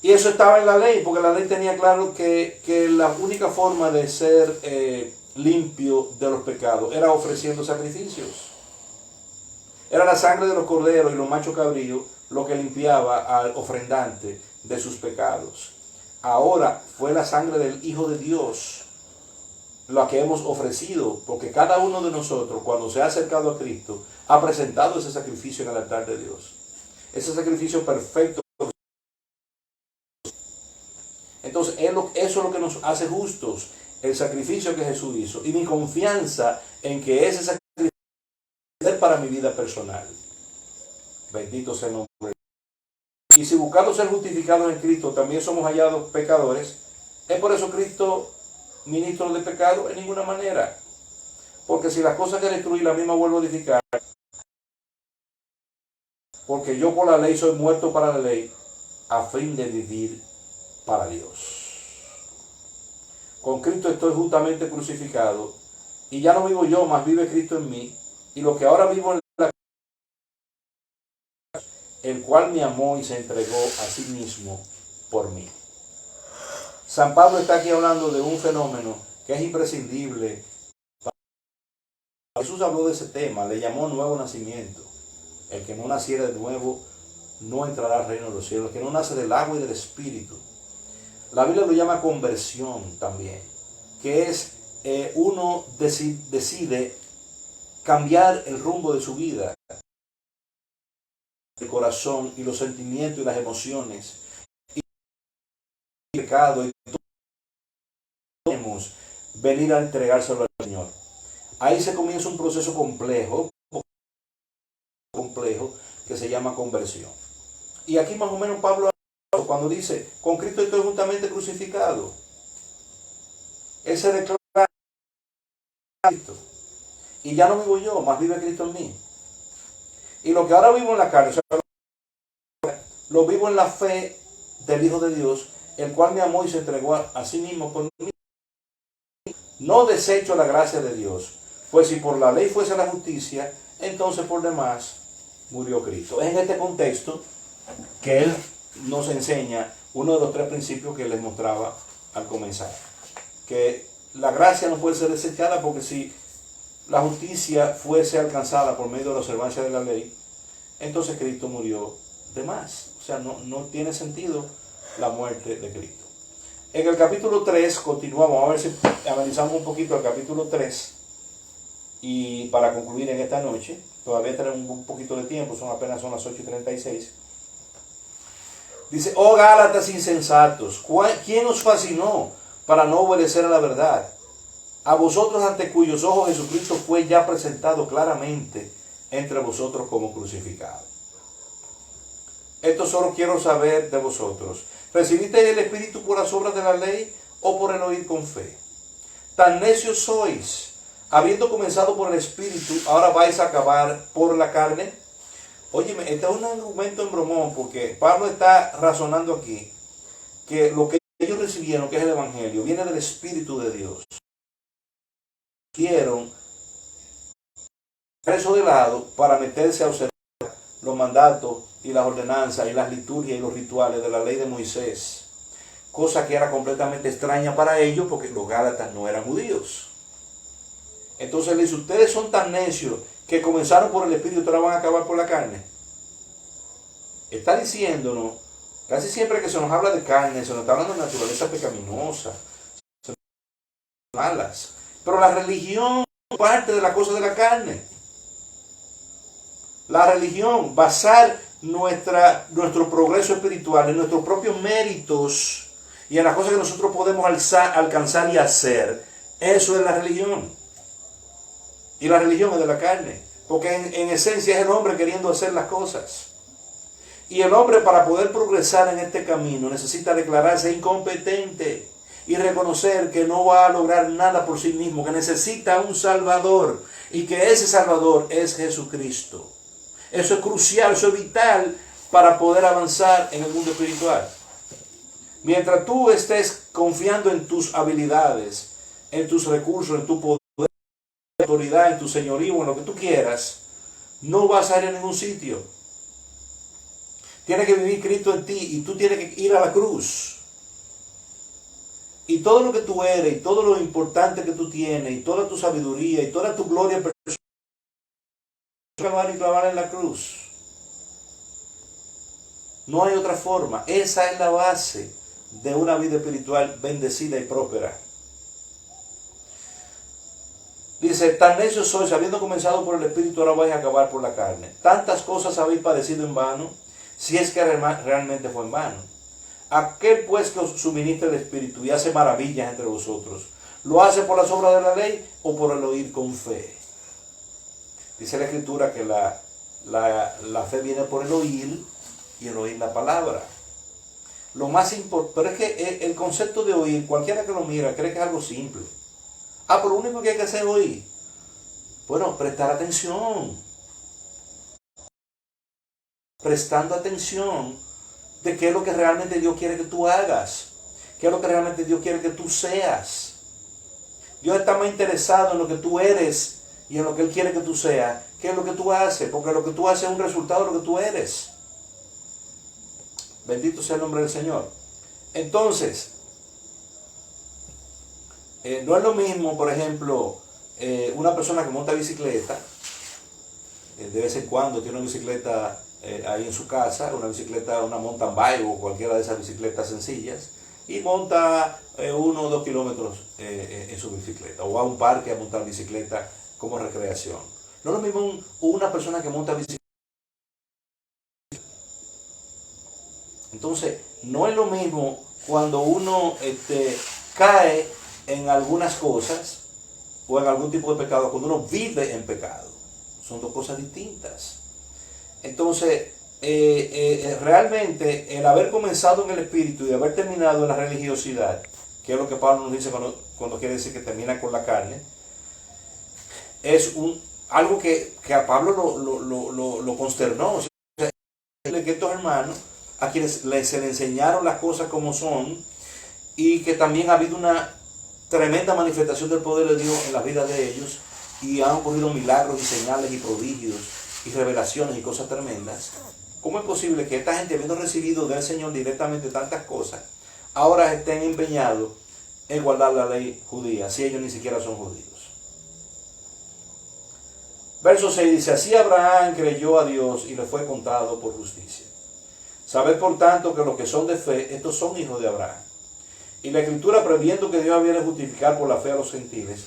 Y eso estaba en la ley, porque la ley tenía claro que la única forma de ser limpio de los pecados era ofreciendo sacrificios. Era la sangre de los corderos y los machos cabríos lo que limpiaba al ofrendante de sus pecados. Ahora fue la sangre del Hijo de Dios la que hemos ofrecido, porque cada uno de nosotros, cuando se ha acercado a Cristo, ha presentado ese sacrificio en el altar de Dios. Ese sacrificio perfecto. Entonces, eso es lo que nos hace justos, el sacrificio que Jesús hizo. Y mi confianza en que ese sacrificio es para mi vida personal. Bendito sea el nombre. Y si buscando ser justificados en Cristo también somos hallados pecadores, ¿es por eso Cristo ministro de pecado? En ninguna manera. Porque si las cosas que destruí la misma vuelvo a edificar, porque yo por la ley soy muerto para la ley, a fin de vivir para Dios. Con Cristo estoy justamente crucificado, y ya no vivo yo, mas vive Cristo en mí, y lo que ahora vivo en la el cual me amó y se entregó a sí mismo por mí. San Pablo está aquí hablando de un fenómeno que es imprescindible. Jesús habló de ese tema, le llamó nuevo nacimiento. El que no naciera de nuevo no entrará al reino de los cielos. El que no nace del agua y del espíritu. La Biblia lo llama conversión también, que es uno decide cambiar el rumbo de su vida, el corazón y los sentimientos y las emociones, y pecado y podemos venir a entregárselo al Señor. Ahí se comienza un proceso complejo que se llama conversión. Y aquí más o menos Pablo, cuando dice, con Cristo estoy juntamente crucificado, él se declara Cristo. Y ya no vivo yo, más vive Cristo en mí. Y lo que ahora vivo en la carne, lo vivo en la fe del Hijo de Dios, el cual me amó y se entregó a sí mismo por mí. No desecho la gracia de Dios, pues si por la ley fuese la justicia, entonces por demás murió Cristo. Es en este contexto que él nos enseña uno de los tres principios que les mostraba al comenzar. Que la gracia no puede ser desechada, porque si la justicia fuese alcanzada por medio de la observancia de la ley, entonces Cristo murió de más. O sea, no tiene sentido la muerte de Cristo. En el capítulo 3 continuamos, a ver si analizamos un poquito el capítulo 3, y para concluir en esta noche, todavía tenemos un poquito de tiempo, apenas son las 8:36. Dice, oh Gálatas insensatos, ¿quién os fascinó para no obedecer a la verdad? A vosotros ante cuyos ojos Jesucristo fue ya presentado claramente entre vosotros como crucificado. Esto solo quiero saber de vosotros. ¿Recibisteis el Espíritu por las obras de la ley o por el oír con fe? Tan necios sois, habiendo comenzado por el Espíritu, ahora vais a acabar por la carne. Óyeme, este es un argumento en bromón, porque Pablo está razonando aquí que lo que ellos recibieron, que es el Evangelio, viene del Espíritu de Dios. Quieren eso de lado para meterse a observar los mandatos y las ordenanzas y las liturgias y los rituales de la ley de Moisés, cosa que era completamente extraña para ellos, porque los gálatas no eran judíos. Entonces le dice, ustedes son tan necios que comenzaron por el Espíritu y ahora van a acabar por la carne. Está diciéndonos, casi siempre que se nos habla de carne, se nos está hablando de naturaleza pecaminosa, malas, pero la religión es parte de la cosa de la carne. La religión, basar nuestro progreso espiritual en nuestros propios méritos y en las cosas que nosotros podemos alcanzar y hacer, eso es la religión. Y la religión es de la carne, porque en esencia es el hombre queriendo hacer las cosas. Y el hombre, para poder progresar en este camino, necesita declararse incompetente y reconocer que no va a lograr nada por sí mismo, que necesita un Salvador y que ese Salvador es Jesucristo. Eso es crucial, eso es vital para poder avanzar en el mundo espiritual. Mientras tú estés confiando en tus habilidades, en tus recursos, en tu poder, en tu autoridad, en tu señorío, en lo que tú quieras, no vas a ir a ningún sitio. Tiene que vivir Cristo en ti y tú tienes que ir a la cruz. Y todo lo que tú eres, y todo lo importante que tú tienes, y toda tu sabiduría, y toda tu gloria personal, y clavar en la cruz. No hay otra forma. Esa es la base de una vida espiritual bendecida y próspera. Dice, tan necios sois, habiendo comenzado por el Espíritu, ahora vais a acabar por la carne. Tantas cosas habéis padecido en vano, si es que realmente fue en vano. Aquel pues que os suministra el Espíritu y hace maravillas entre vosotros, ¿lo hace por las obras de la ley o por el oír con fe? Dice la Escritura que la fe viene por el oír y el oír la palabra. Lo más importante, pero es que el concepto de oír, cualquiera que lo mira cree que es algo simple. Pero lo único que hay que hacer es oír. Bueno, prestar atención. Prestando atención de qué es lo que realmente Dios quiere que tú hagas. Qué es lo que realmente Dios quiere que tú seas. Dios está más interesado en lo que tú eres y en lo que Él quiere que tú seas, ¿qué es lo que tú haces? Porque lo que tú haces es un resultado de lo que tú eres. Bendito sea el nombre del Señor. Entonces, no es lo mismo, por ejemplo, una persona que monta bicicleta, de vez en cuando tiene una bicicleta ahí en su casa, una mountain bike o cualquiera de esas bicicletas sencillas, y monta 1 o 2 kilómetros en su bicicleta, o va a un parque a montar bicicleta como recreación. No es lo mismo una persona que monta bicicleta. Entonces, no es lo mismo cuando uno cae en algunas cosas o en algún tipo de pecado, cuando uno vive en pecado. Son dos cosas distintas. Entonces, realmente el haber comenzado en el espíritu y haber terminado en la religiosidad, que es lo que Pablo nos dice cuando quiere decir que termina con la carne, es algo que a Pablo lo consternó. O sea, que estos hermanos, a quienes se le enseñaron las cosas como son, y que también ha habido una tremenda manifestación del poder de Dios en la vida de ellos, y han ocurrido milagros y señales y prodigios y revelaciones y cosas tremendas. ¿Cómo es posible que esta gente, habiendo recibido del Señor directamente tantas cosas, ahora estén empeñados en guardar la ley judía, si ellos ni siquiera son judíos? Verso 6 dice: así Abraham creyó a Dios y le fue contado por justicia. Sabed por tanto que los que son de fe, estos son hijos de Abraham. Y la Escritura, previendo que Dios había de justificar por la fe a los gentiles,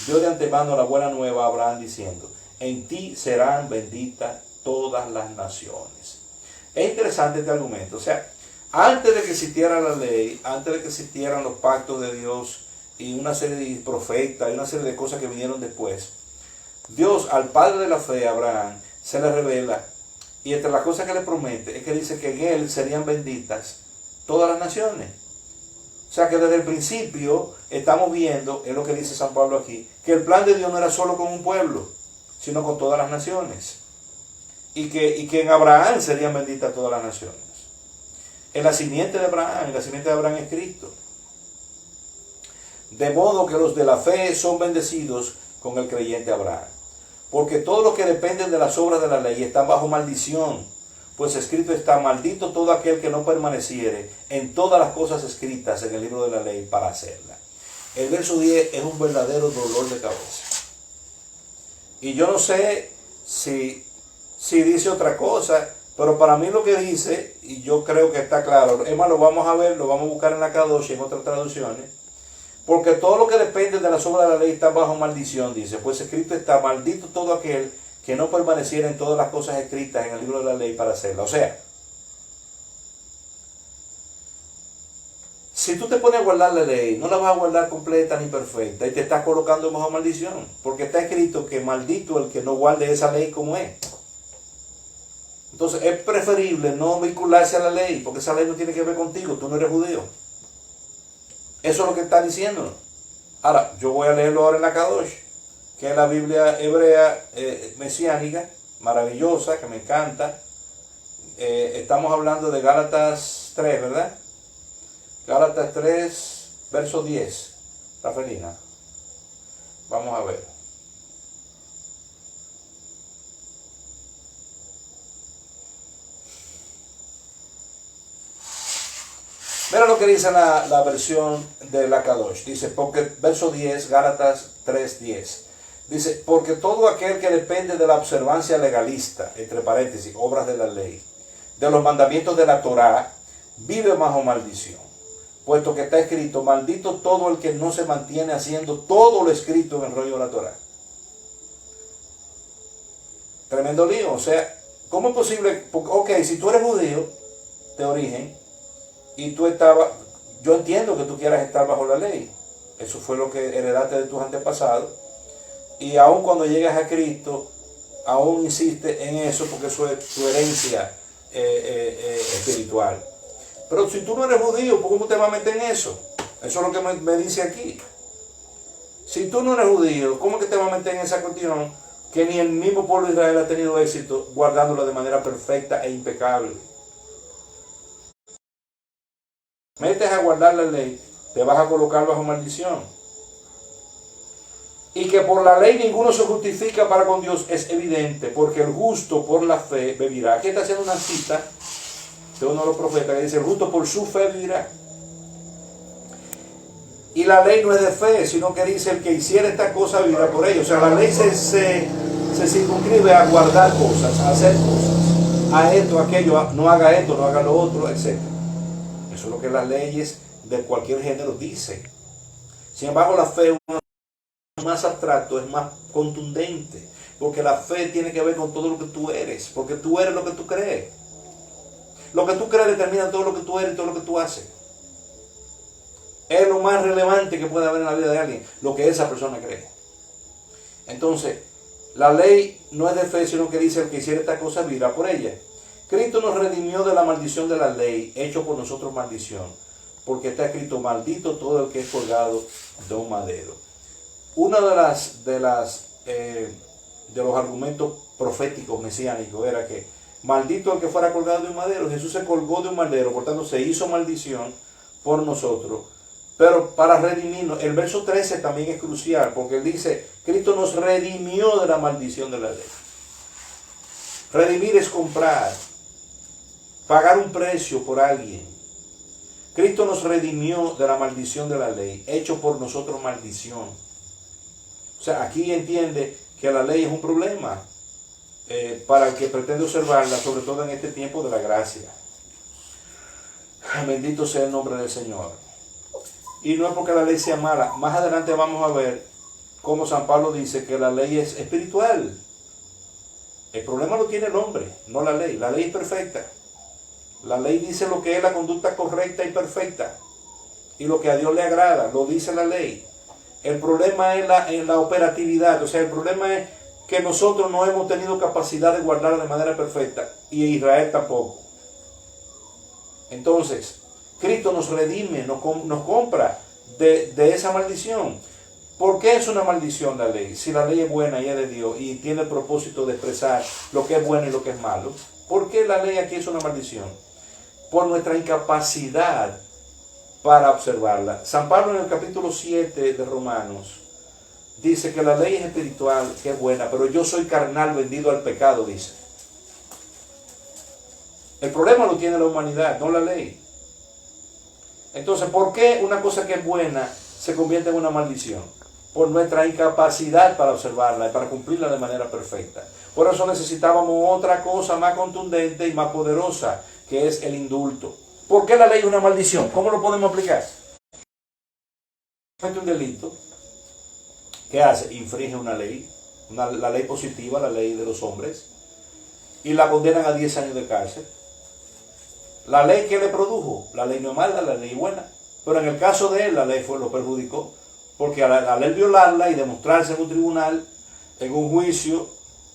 dio de antemano la buena nueva a Abraham diciendo: en ti serán benditas todas las naciones. Es interesante este argumento. O sea, antes de que existiera la ley, antes de que existieran los pactos de Dios y una serie de profetas y una serie de cosas que vinieron después, Dios al padre de la fe, Abraham, se le revela, y entre las cosas que le promete es que dice que en él serían benditas todas las naciones. O sea que desde el principio estamos viendo, es lo que dice San Pablo aquí, que el plan de Dios no era solo con un pueblo, sino con todas las naciones. Y que en Abraham serían benditas todas las naciones. En la simiente de Abraham, es Cristo. De modo que los de la fe son bendecidos con el creyente Abraham. Porque todos los que dependen de las obras de la ley están bajo maldición. Pues escrito está: maldito todo aquel que no permaneciere en todas las cosas escritas en el libro de la ley para hacerla. El verso 10 es un verdadero dolor de cabeza. Y yo no sé si dice otra cosa, pero para mí lo que dice, y yo creo que está claro, es más, lo vamos a ver, lo vamos a buscar en la Kadosh y en otras traducciones, porque todo lo que depende de las obras de la ley está bajo maldición, dice. Pues escrito está: maldito todo aquel que no permaneciera en todas las cosas escritas en el libro de la ley para hacerla. O sea, si tú te pones a guardar la ley, no la vas a guardar completa ni perfecta, y te estás colocando bajo maldición, porque está escrito que maldito el que no guarde esa ley como es. Entonces es preferible no vincularse a la ley, porque esa ley no tiene que ver contigo, tú no eres judío. Eso es lo que está diciendo. Ahora, yo voy a leerlo ahora en la Kadosh, que es la Biblia hebrea mesiánica, maravillosa, que me encanta. Estamos hablando de Gálatas 3, ¿verdad? Gálatas 3, verso 10. ¿Está felina? Vamos a ver. Mira lo que dice la versión de la Kadosh. Dice, porque, verso 10, Gálatas 3:10. Dice, porque todo aquel que depende de la observancia legalista, entre paréntesis, obras de la ley, de los mandamientos de la Torá, vive bajo maldición. Puesto que está escrito: maldito todo el que no se mantiene haciendo todo lo escrito en el rollo de la Torá. Tremendo lío. O sea, ¿cómo es posible? Porque, ok, si tú eres judío de origen, y tú yo entiendo que tú quieras estar bajo la ley. Eso fue lo que heredaste de tus antepasados. Y aun cuando llegas a Cristo, aún insiste en eso, porque eso es tu herencia espiritual. Pero si tú no eres judío, ¿cómo te vas a meter en eso? Eso es lo que me dice aquí. Si tú no eres judío, ¿cómo que te vas a meter en esa cuestión que ni el mismo pueblo de Israel ha tenido éxito guardándola de manera perfecta e impecable? Metes a guardar la ley, te vas a colocar bajo maldición. Y que por la ley ninguno se justifica para con Dios es evidente, porque el justo por la fe vivirá. Aquí está haciendo una cita de uno de los profetas que dice: el justo por su fe vivirá. Y la ley no es de fe, sino que dice: el que hiciera esta cosa vivirá por ello. O sea, la ley se circunscribe a guardar cosas, a hacer cosas, a esto, a aquello, no haga esto, no haga lo otro, etc. Eso es lo que las leyes de cualquier género dicen. Sin embargo, la fe es más abstracto, es más contundente, porque la fe tiene que ver con todo lo que tú eres, porque tú eres lo que tú crees. Lo que tú crees determina todo lo que tú eres y todo lo que tú haces. Es lo más relevante que puede haber en la vida de alguien, lo que esa persona cree. Entonces, la ley no es de fe, sino que dice el que hiciera esta cosa vivirá por ella. Cristo nos redimió de la maldición de la ley, hecho por nosotros maldición, porque está escrito, maldito todo el que es colgado de un madero. Uno de los argumentos proféticos mesiánicos era que maldito el que fuera colgado de un madero. Jesús se colgó de un madero, por tanto se hizo maldición por nosotros, pero para redimirnos. El verso 13 también es crucial, porque él dice, Cristo nos redimió de la maldición de la ley. Redimir es comprar, pagar un precio por alguien. Cristo nos redimió de la maldición de la ley, hecho por nosotros maldición. O sea, aquí entiende que la ley es un problema para el que pretende observarla, sobre todo en este tiempo de la gracia. Bendito sea el nombre del Señor. Y no es porque la ley sea mala. Más adelante vamos a ver cómo San Pablo dice que la ley es espiritual. El problema lo tiene el hombre, no la ley. La ley es perfecta. La ley dice lo que es la conducta correcta y perfecta. Y lo que a Dios le agrada, lo dice la ley. El problema es en la operatividad. O sea, el problema es que nosotros no hemos tenido capacidad de guardarla de manera perfecta. Y Israel tampoco. Entonces, Cristo nos redime, nos compra de esa maldición. ¿Por qué es una maldición la ley? Si la ley es buena y es de Dios y tiene el propósito de expresar lo que es bueno y lo que es malo. ¿Por qué la ley aquí es una maldición? Por nuestra incapacidad para observarla. San Pablo en el capítulo 7 de Romanos dice que la ley es espiritual, que es buena, pero yo soy carnal, vendido al pecado, dice. El problema lo tiene la humanidad, no la ley. Entonces, ¿por qué una cosa que es buena se convierte en una maldición? Por nuestra incapacidad para observarla y para cumplirla de manera perfecta. Por eso necesitábamos otra cosa más contundente y más poderosa, que es el indulto. ¿Por qué la ley es una maldición? ¿Cómo lo podemos aplicar? Comete un delito. ¿Qué hace? Infringe una ley, la ley positiva, la ley de los hombres, y la condenan a 10 años de cárcel. La ley que le produjo, la ley no es mala, la ley es buena, pero en el caso de él, la ley lo perjudicó, porque al él violarla y demostrarse en un tribunal, en un juicio,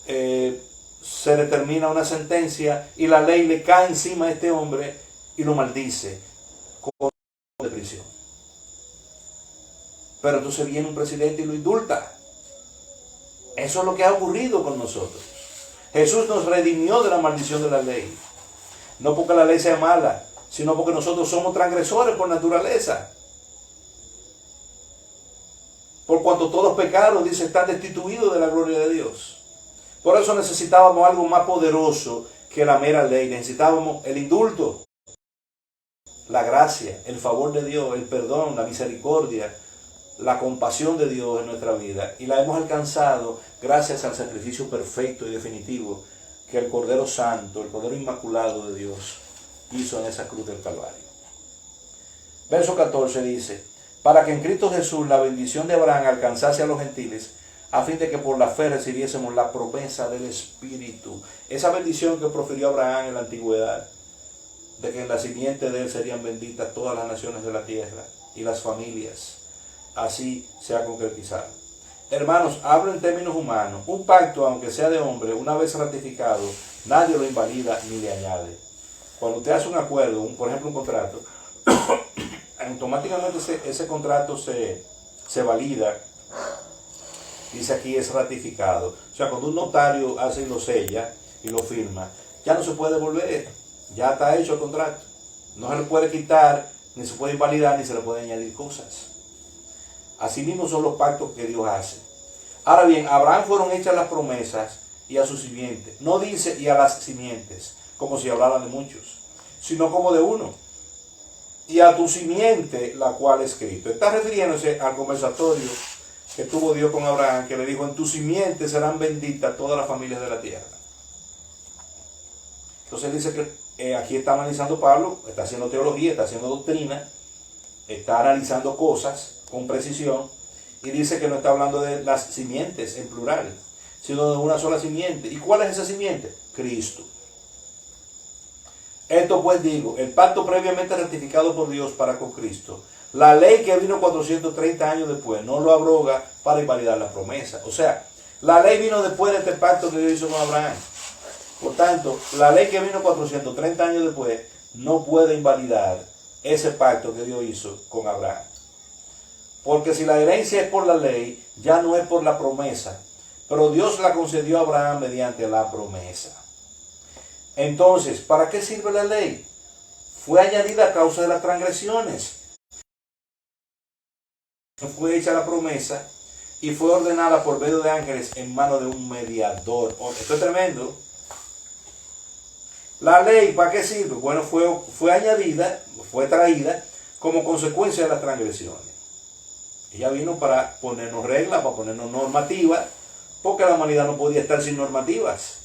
se determina una sentencia y la ley le cae encima a este hombre y lo maldice con de prisión. Pero entonces viene un presidente y lo indulta. Eso es lo que ha ocurrido con nosotros. Jesús nos redimió de la maldición de la ley. No porque la ley sea mala, sino porque nosotros somos transgresores por naturaleza. Por cuanto todos pecaron, dice, están destituidos de la gloria de Dios. Por eso necesitábamos algo más poderoso que la mera ley. Necesitábamos el indulto, la gracia, el favor de Dios, el perdón, la misericordia, la compasión de Dios en nuestra vida. Y la hemos alcanzado gracias al sacrificio perfecto y definitivo que el Cordero Santo, el Cordero Inmaculado de Dios, hizo en esa cruz del Calvario. Verso 14 dice, para que en Cristo Jesús la bendición de Abraham alcanzase a los gentiles, a fin de que por la fe recibiésemos la promesa del Espíritu. Esa bendición que profirió Abraham en la antigüedad, de que en la simiente de él serían benditas todas las naciones de la tierra y las familias, así se ha concretizado. Hermanos, hablo en términos humanos. Un pacto, aunque sea de hombre, una vez ratificado, nadie lo invalida ni le añade. Cuando usted hace un acuerdo, por ejemplo un contrato, automáticamente ese contrato se valida. Dice aquí es ratificado. O sea, cuando un notario hace y lo sella y lo firma, ya no se puede devolver. Ya está hecho el contrato. No se le puede quitar, ni se puede invalidar, ni se le puede añadir cosas. Así mismo son los pactos que Dios hace. Ahora bien, a Abraham fueron hechas las promesas y a su simiente. No dice y a las simientes, como si hablara de muchos, sino como de uno. Y a tu simiente, la cual es Cristo. Está refiriéndose al conversatorio que tuvo Dios con Abraham, que le dijo, en tu simiente serán benditas todas las familias de la tierra. Entonces dice que aquí está analizando Pablo, está haciendo teología, está haciendo doctrina, está analizando cosas con precisión, y dice que no está hablando de las simientes en plural, sino de una sola simiente. ¿Y cuál es esa simiente? Cristo. Esto pues digo, el pacto previamente ratificado por Dios para con Cristo, la ley que vino 430 años después, no lo abroga para invalidar la promesa. O sea, la ley vino después de este pacto que Dios hizo con Abraham. Por tanto, la ley que vino 430 años después no puede invalidar ese pacto que Dios hizo con Abraham. Porque si la herencia es por la ley, ya no es por la promesa. Pero Dios la concedió a Abraham mediante la promesa. Entonces, ¿para qué sirve la ley? Fue añadida a causa de las transgresiones. Fue hecha la promesa y fue ordenada por medio de ángeles en manos de un mediador. Esto es tremendo. La ley, ¿para qué sirve? Bueno, fue añadida, fue traída como consecuencia de las transgresiones. Ella vino para ponernos reglas, para ponernos normativas, porque la humanidad no podía estar sin normativas.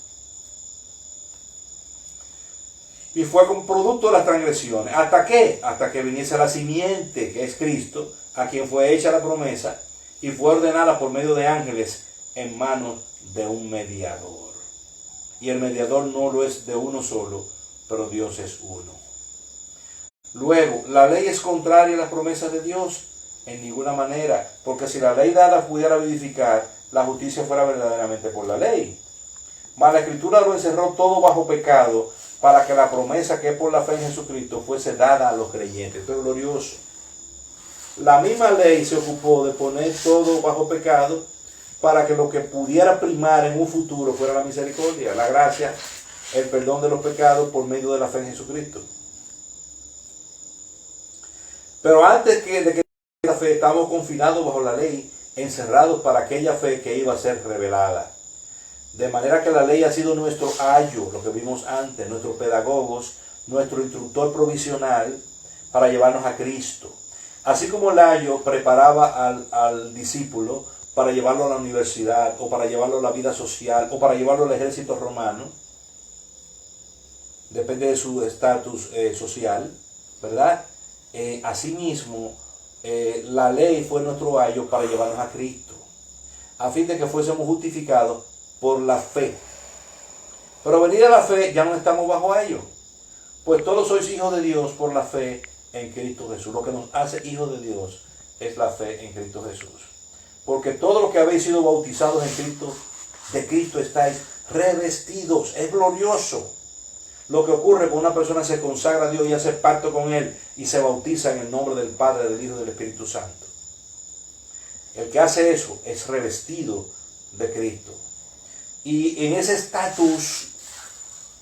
Y fue como producto de las transgresiones. ¿Hasta qué? Hasta que viniese la simiente, que es Cristo, a quien fue hecha la promesa, y fue ordenada por medio de ángeles en manos de un mediador. Y el mediador no lo es de uno solo, pero Dios es uno. Luego, ¿la ley es contraria a las promesas de Dios? En ninguna manera, porque si la ley dada pudiera vivificar, la justicia fuera verdaderamente por la ley. Mas la Escritura lo encerró todo bajo pecado, para que la promesa que es por la fe en Jesucristo fuese dada a los creyentes. Esto es glorioso. La misma ley se ocupó de poner todo bajo pecado para que lo que pudiera primar en un futuro fuera la misericordia, la gracia, el perdón de los pecados por medio de la fe en Jesucristo. Pero antes de que la fe, estábamos confinados bajo la ley, encerrados para aquella fe que iba a ser revelada. De manera que la ley ha sido nuestro ayo, lo que vimos antes, nuestros pedagogos, nuestro instructor provisional para llevarnos a Cristo. Así como el ayo preparaba al discípulo para llevarlo a la universidad, o para llevarlo a la vida social, o para llevarlo al ejército romano, depende de su estatus social, ¿verdad? Asimismo, la ley fue nuestro ayo para llevarnos a Cristo, a fin de que fuésemos justificados por la fe. Pero venida la fe, ya no estamos bajo ello, pues todos sois hijos de Dios por la fe en Cristo Jesús. Lo que nos hace hijos de Dios es la fe en Cristo Jesús. Porque todos los que habéis sido bautizados en Cristo, de Cristo estáis revestidos. Es glorioso lo que ocurre cuando una persona se consagra a Dios y hace pacto con Él y se bautiza en el nombre del Padre, del Hijo y del Espíritu Santo. El que hace eso es revestido de Cristo. Y en ese estatus,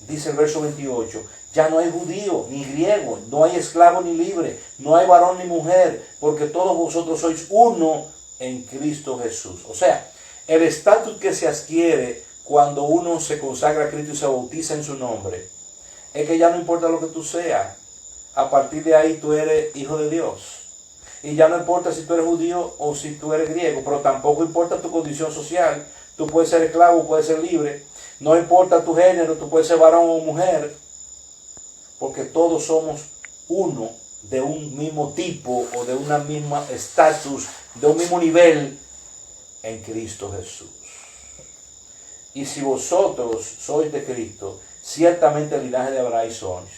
dice el verso 28, ya no hay judío ni griego, no hay esclavo ni libre, no hay varón ni mujer, porque todos vosotros sois uno en Cristo Jesús. O sea, el estatus que se adquiere cuando uno se consagra a Cristo y se bautiza en su nombre, es que ya no importa lo que tú seas, a partir de ahí tú eres hijo de Dios. Y ya no importa si tú eres judío o si tú eres griego, pero tampoco importa tu condición social. Tú puedes ser esclavo, puedes ser libre. No importa tu género, tú puedes ser varón o mujer. Porque todos somos uno, de un mismo tipo o de una misma estatus, de un mismo nivel en Cristo Jesús. Y si vosotros sois de Cristo, ciertamente el linaje de Abraham sois,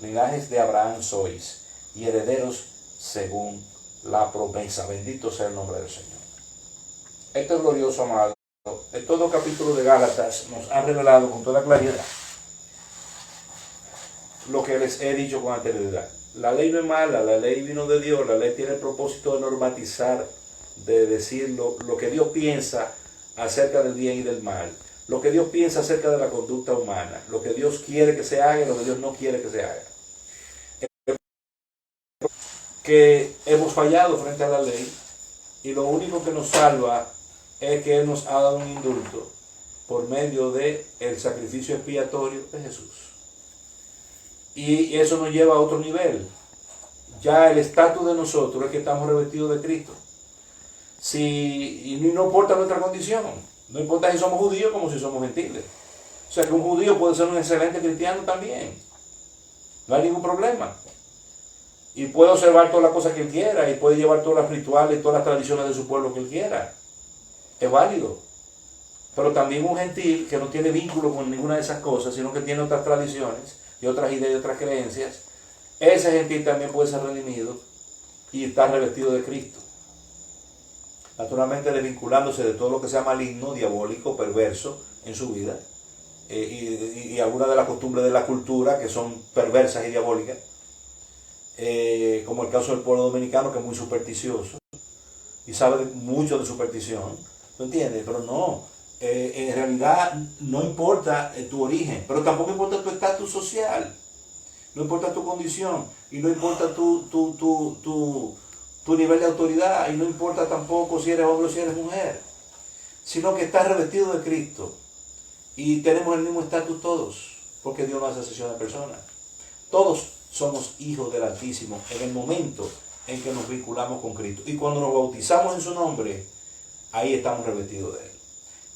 linajes de Abraham sois, y herederos según la promesa. Bendito sea el nombre del Señor. Esto es glorioso, amado. En todo capítulo de Gálatas nos ha revelado con toda claridad lo que les he dicho con anterioridad. La ley no es mala, la ley vino de Dios, la ley tiene el propósito de normatizar, de decir lo que Dios piensa acerca del bien y del mal, lo que Dios piensa acerca de la conducta humana, lo que Dios quiere que se haga y lo que Dios no quiere que se haga. Que hemos fallado frente a la ley y lo único que nos salva es que Él nos ha dado un indulto por medio del sacrificio expiatorio de Jesús. Y eso nos lleva a otro nivel. Ya el estatus de nosotros es que estamos revestidos de Cristo. Y no importa nuestra condición, no importa si somos judíos como si somos gentiles. O sea que un judío puede ser un excelente cristiano también. No hay ningún problema. Y puede observar todas las cosas que él quiera, y puede llevar todas las rituales y todas las tradiciones de su pueblo que él quiera. Es válido. Pero también un gentil que no tiene vínculo con ninguna de esas cosas, sino que tiene otras tradiciones, y otras ideas y otras creencias, ese gentil también puede ser redimido y estar revestido de Cristo. Naturalmente desvinculándose de todo lo que sea maligno, diabólico, perverso en su vida, y algunas de las costumbres de la cultura que son perversas y diabólicas, como el caso del pueblo dominicano, que es muy supersticioso y sabe mucho de superstición, ¿me entiendes? Pero no, en realidad no importa tu origen, pero tampoco importa tu estatus social, no importa tu condición, y no importa tu nivel de autoridad, y no importa tampoco si eres hombre o si eres mujer, sino que estás revestido de Cristo, y tenemos el mismo estatus todos, porque Dios no hace excepción de personas. Todos somos hijos del Altísimo en el momento en que nos vinculamos con Cristo. Y cuando nos bautizamos en su nombre, ahí estamos revestidos de Él.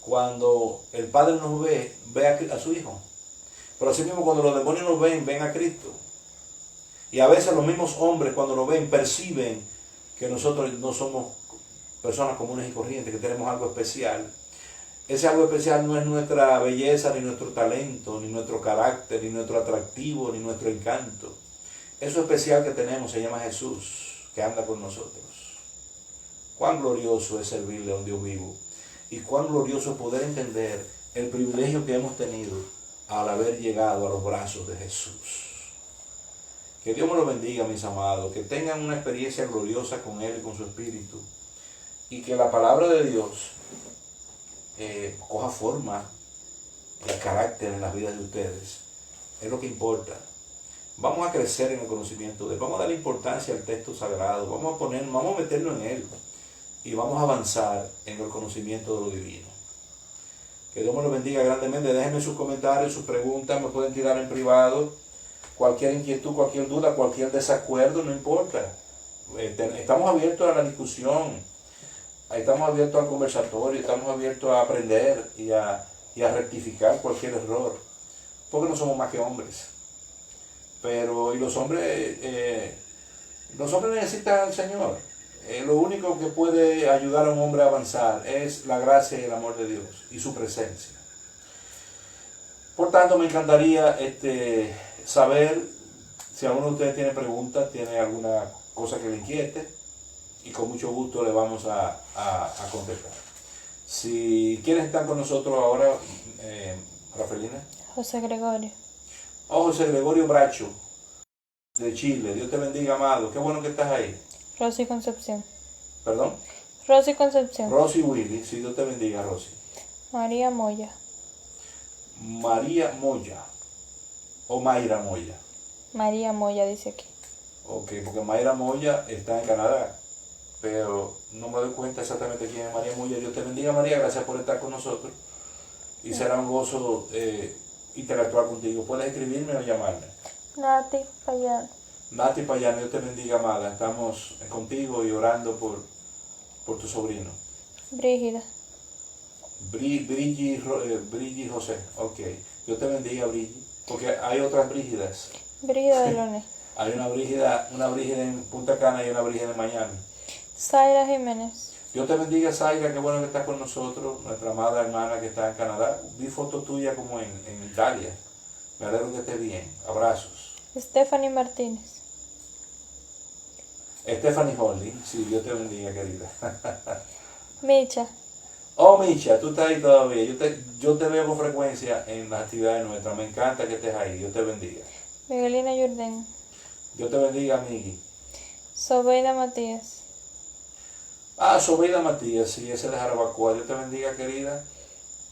Cuando el Padre nos ve, ve a su Hijo. Pero así mismo cuando los demonios nos ven, ven a Cristo. Y a veces los mismos hombres cuando nos ven, perciben que nosotros no somos personas comunes y corrientes, que tenemos algo especial. Ese algo especial no es nuestra belleza, ni nuestro talento, ni nuestro carácter, ni nuestro atractivo, ni nuestro encanto. Eso especial que tenemos se llama Jesús, que anda con nosotros. Cuán glorioso es servirle a un Dios vivo. Y cuán glorioso es poder entender el privilegio que hemos tenido al haber llegado a los brazos de Jesús. Que Dios me lo bendiga, mis amados. Que tengan una experiencia gloriosa con Él y con su Espíritu. Y que la palabra de Dios coja forma y carácter en las vidas de ustedes. Es lo que importa. Vamos a crecer en el conocimiento de Él. Vamos a darle importancia al texto sagrado. Vamos a meternos en Él. Y vamos a avanzar en el conocimiento de lo divino. Que Dios me lo bendiga grandemente. Déjenme sus comentarios, sus preguntas. Me pueden tirar en privado. Cualquier inquietud, cualquier duda, cualquier desacuerdo, no importa. Estamos abiertos a la discusión. Estamos abiertos al conversatorio, estamos abiertos a aprender y a rectificar cualquier error, porque no somos más que hombres. Pero, y los hombres necesitan al Señor. Lo único que puede ayudar a un hombre a avanzar es la gracia y el amor de Dios y su presencia. Por tanto, me encantaría saber si alguno de ustedes tiene preguntas, tiene alguna cosa que le inquiete, y con mucho gusto le vamos a contestar. Si quieres estar con nosotros ahora, Rafaelina. José Gregorio. Oh, José Gregorio Bracho, de Chile. Dios te bendiga, amado. Qué bueno que estás ahí. Rosy Concepción. ¿Perdón? Rosy Concepción. Rosy Willy. Sí, Dios te bendiga, Rosy. María Moya. María Moya. O Mayra Moya. María Moya dice aquí. Ok, porque Mayra Moya está en Canadá. Pero no me doy cuenta exactamente quién es María Moya. Dios te bendiga, María. Gracias por estar con nosotros. Y será un gozo interactuar contigo. Puedes escribirme o llamarme. Nati Payán. Nati Payán, Dios te bendiga, amada. Estamos contigo y orando por tu sobrino. Brígida. Brigi José. Ok. Dios te bendiga, Brigi. Porque hay otras Brígidas. Brígida de Loné. Hay una Brígida en Punta Cana y una Brígida en Miami. Zaira Jiménez. Dios te bendiga, Zaira, qué bueno que estás con nosotros, nuestra amada hermana que está en Canadá. Vi fotos tuyas como en Italia. Me alegro que estés bien. Abrazos. Stephanie Martínez. Stephanie Holly, sí, Dios te bendiga, querida. Micha. Oh, Micha, tú estás ahí todavía. Yo te veo con frecuencia en las actividades nuestras. Me encanta que estés ahí. Dios te bendiga. Miguelina Yurden. Dios te bendiga, Migui. Sobeida Matías. Sobeida Matías, sí, ese de Jarabacoa. Dios te bendiga, querida.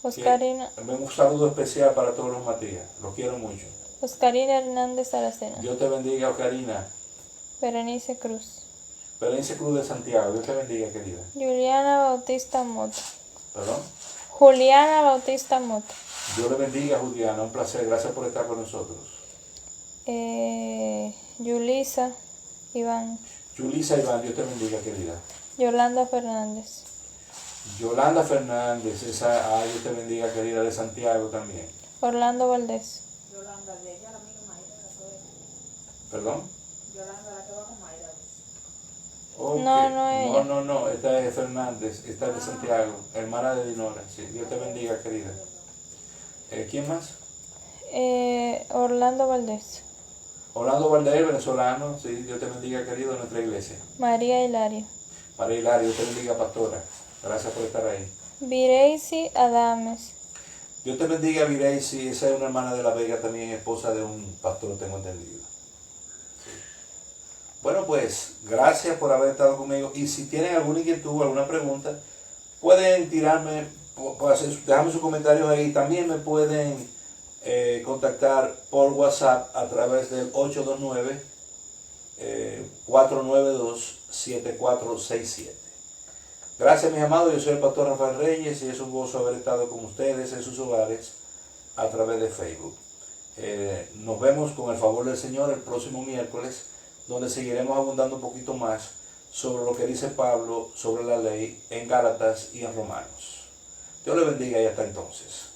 Oscarina. Un saludo especial para todos los Matías. Los quiero mucho. Oscarina Hernández Aracena. Dios te bendiga, Oscarina. Berenice Cruz. Berenice Cruz de Santiago. Dios te bendiga, querida. Juliana Bautista Mota. ¿Perdón? Juliana Bautista Mota. Dios le bendiga, Juliana. Un placer. Gracias por estar con nosotros. Yulisa Iván. Yulisa Iván. Dios te bendiga, querida. Yolanda Fernández. Yolanda Fernández. Dios te bendiga, querida, de Santiago también. Orlando Valdés. Yolanda, de ella la amiga Mayra, la sobrina. ¿Perdón? Yolanda, la que va con Mayra. Okay. No, ella. No, esta es Fernández, esta es de Santiago, hermana de Dinora. Sí, Dios te bendiga, querida. ¿Quién más? Orlando Valdés. Orlando Valdés, venezolano, sí, Dios te bendiga, querido, en nuestra iglesia. María Hilario. Para Hilario, Dios te bendiga, pastora. Gracias por estar ahí. Vireisi Adames. Dios te bendiga, Vireisi, esa es una hermana de La Vega, también esposa de un pastor, tengo entendido. Sí. Bueno, pues, gracias por haber estado conmigo. Y si tienen alguna inquietud, alguna pregunta, pueden tirarme, dejarme sus comentarios ahí. También me pueden contactar por WhatsApp a través del 829-492-7467. Gracias, mis amados. Yo soy el pastor Rafael Reyes y es un gozo haber estado con ustedes en sus hogares a través de Facebook. Nos vemos con el favor del Señor el próximo miércoles, donde seguiremos abundando un poquito más sobre lo que dice Pablo sobre la ley en Gálatas y en Romanos. Dios le bendiga y hasta entonces.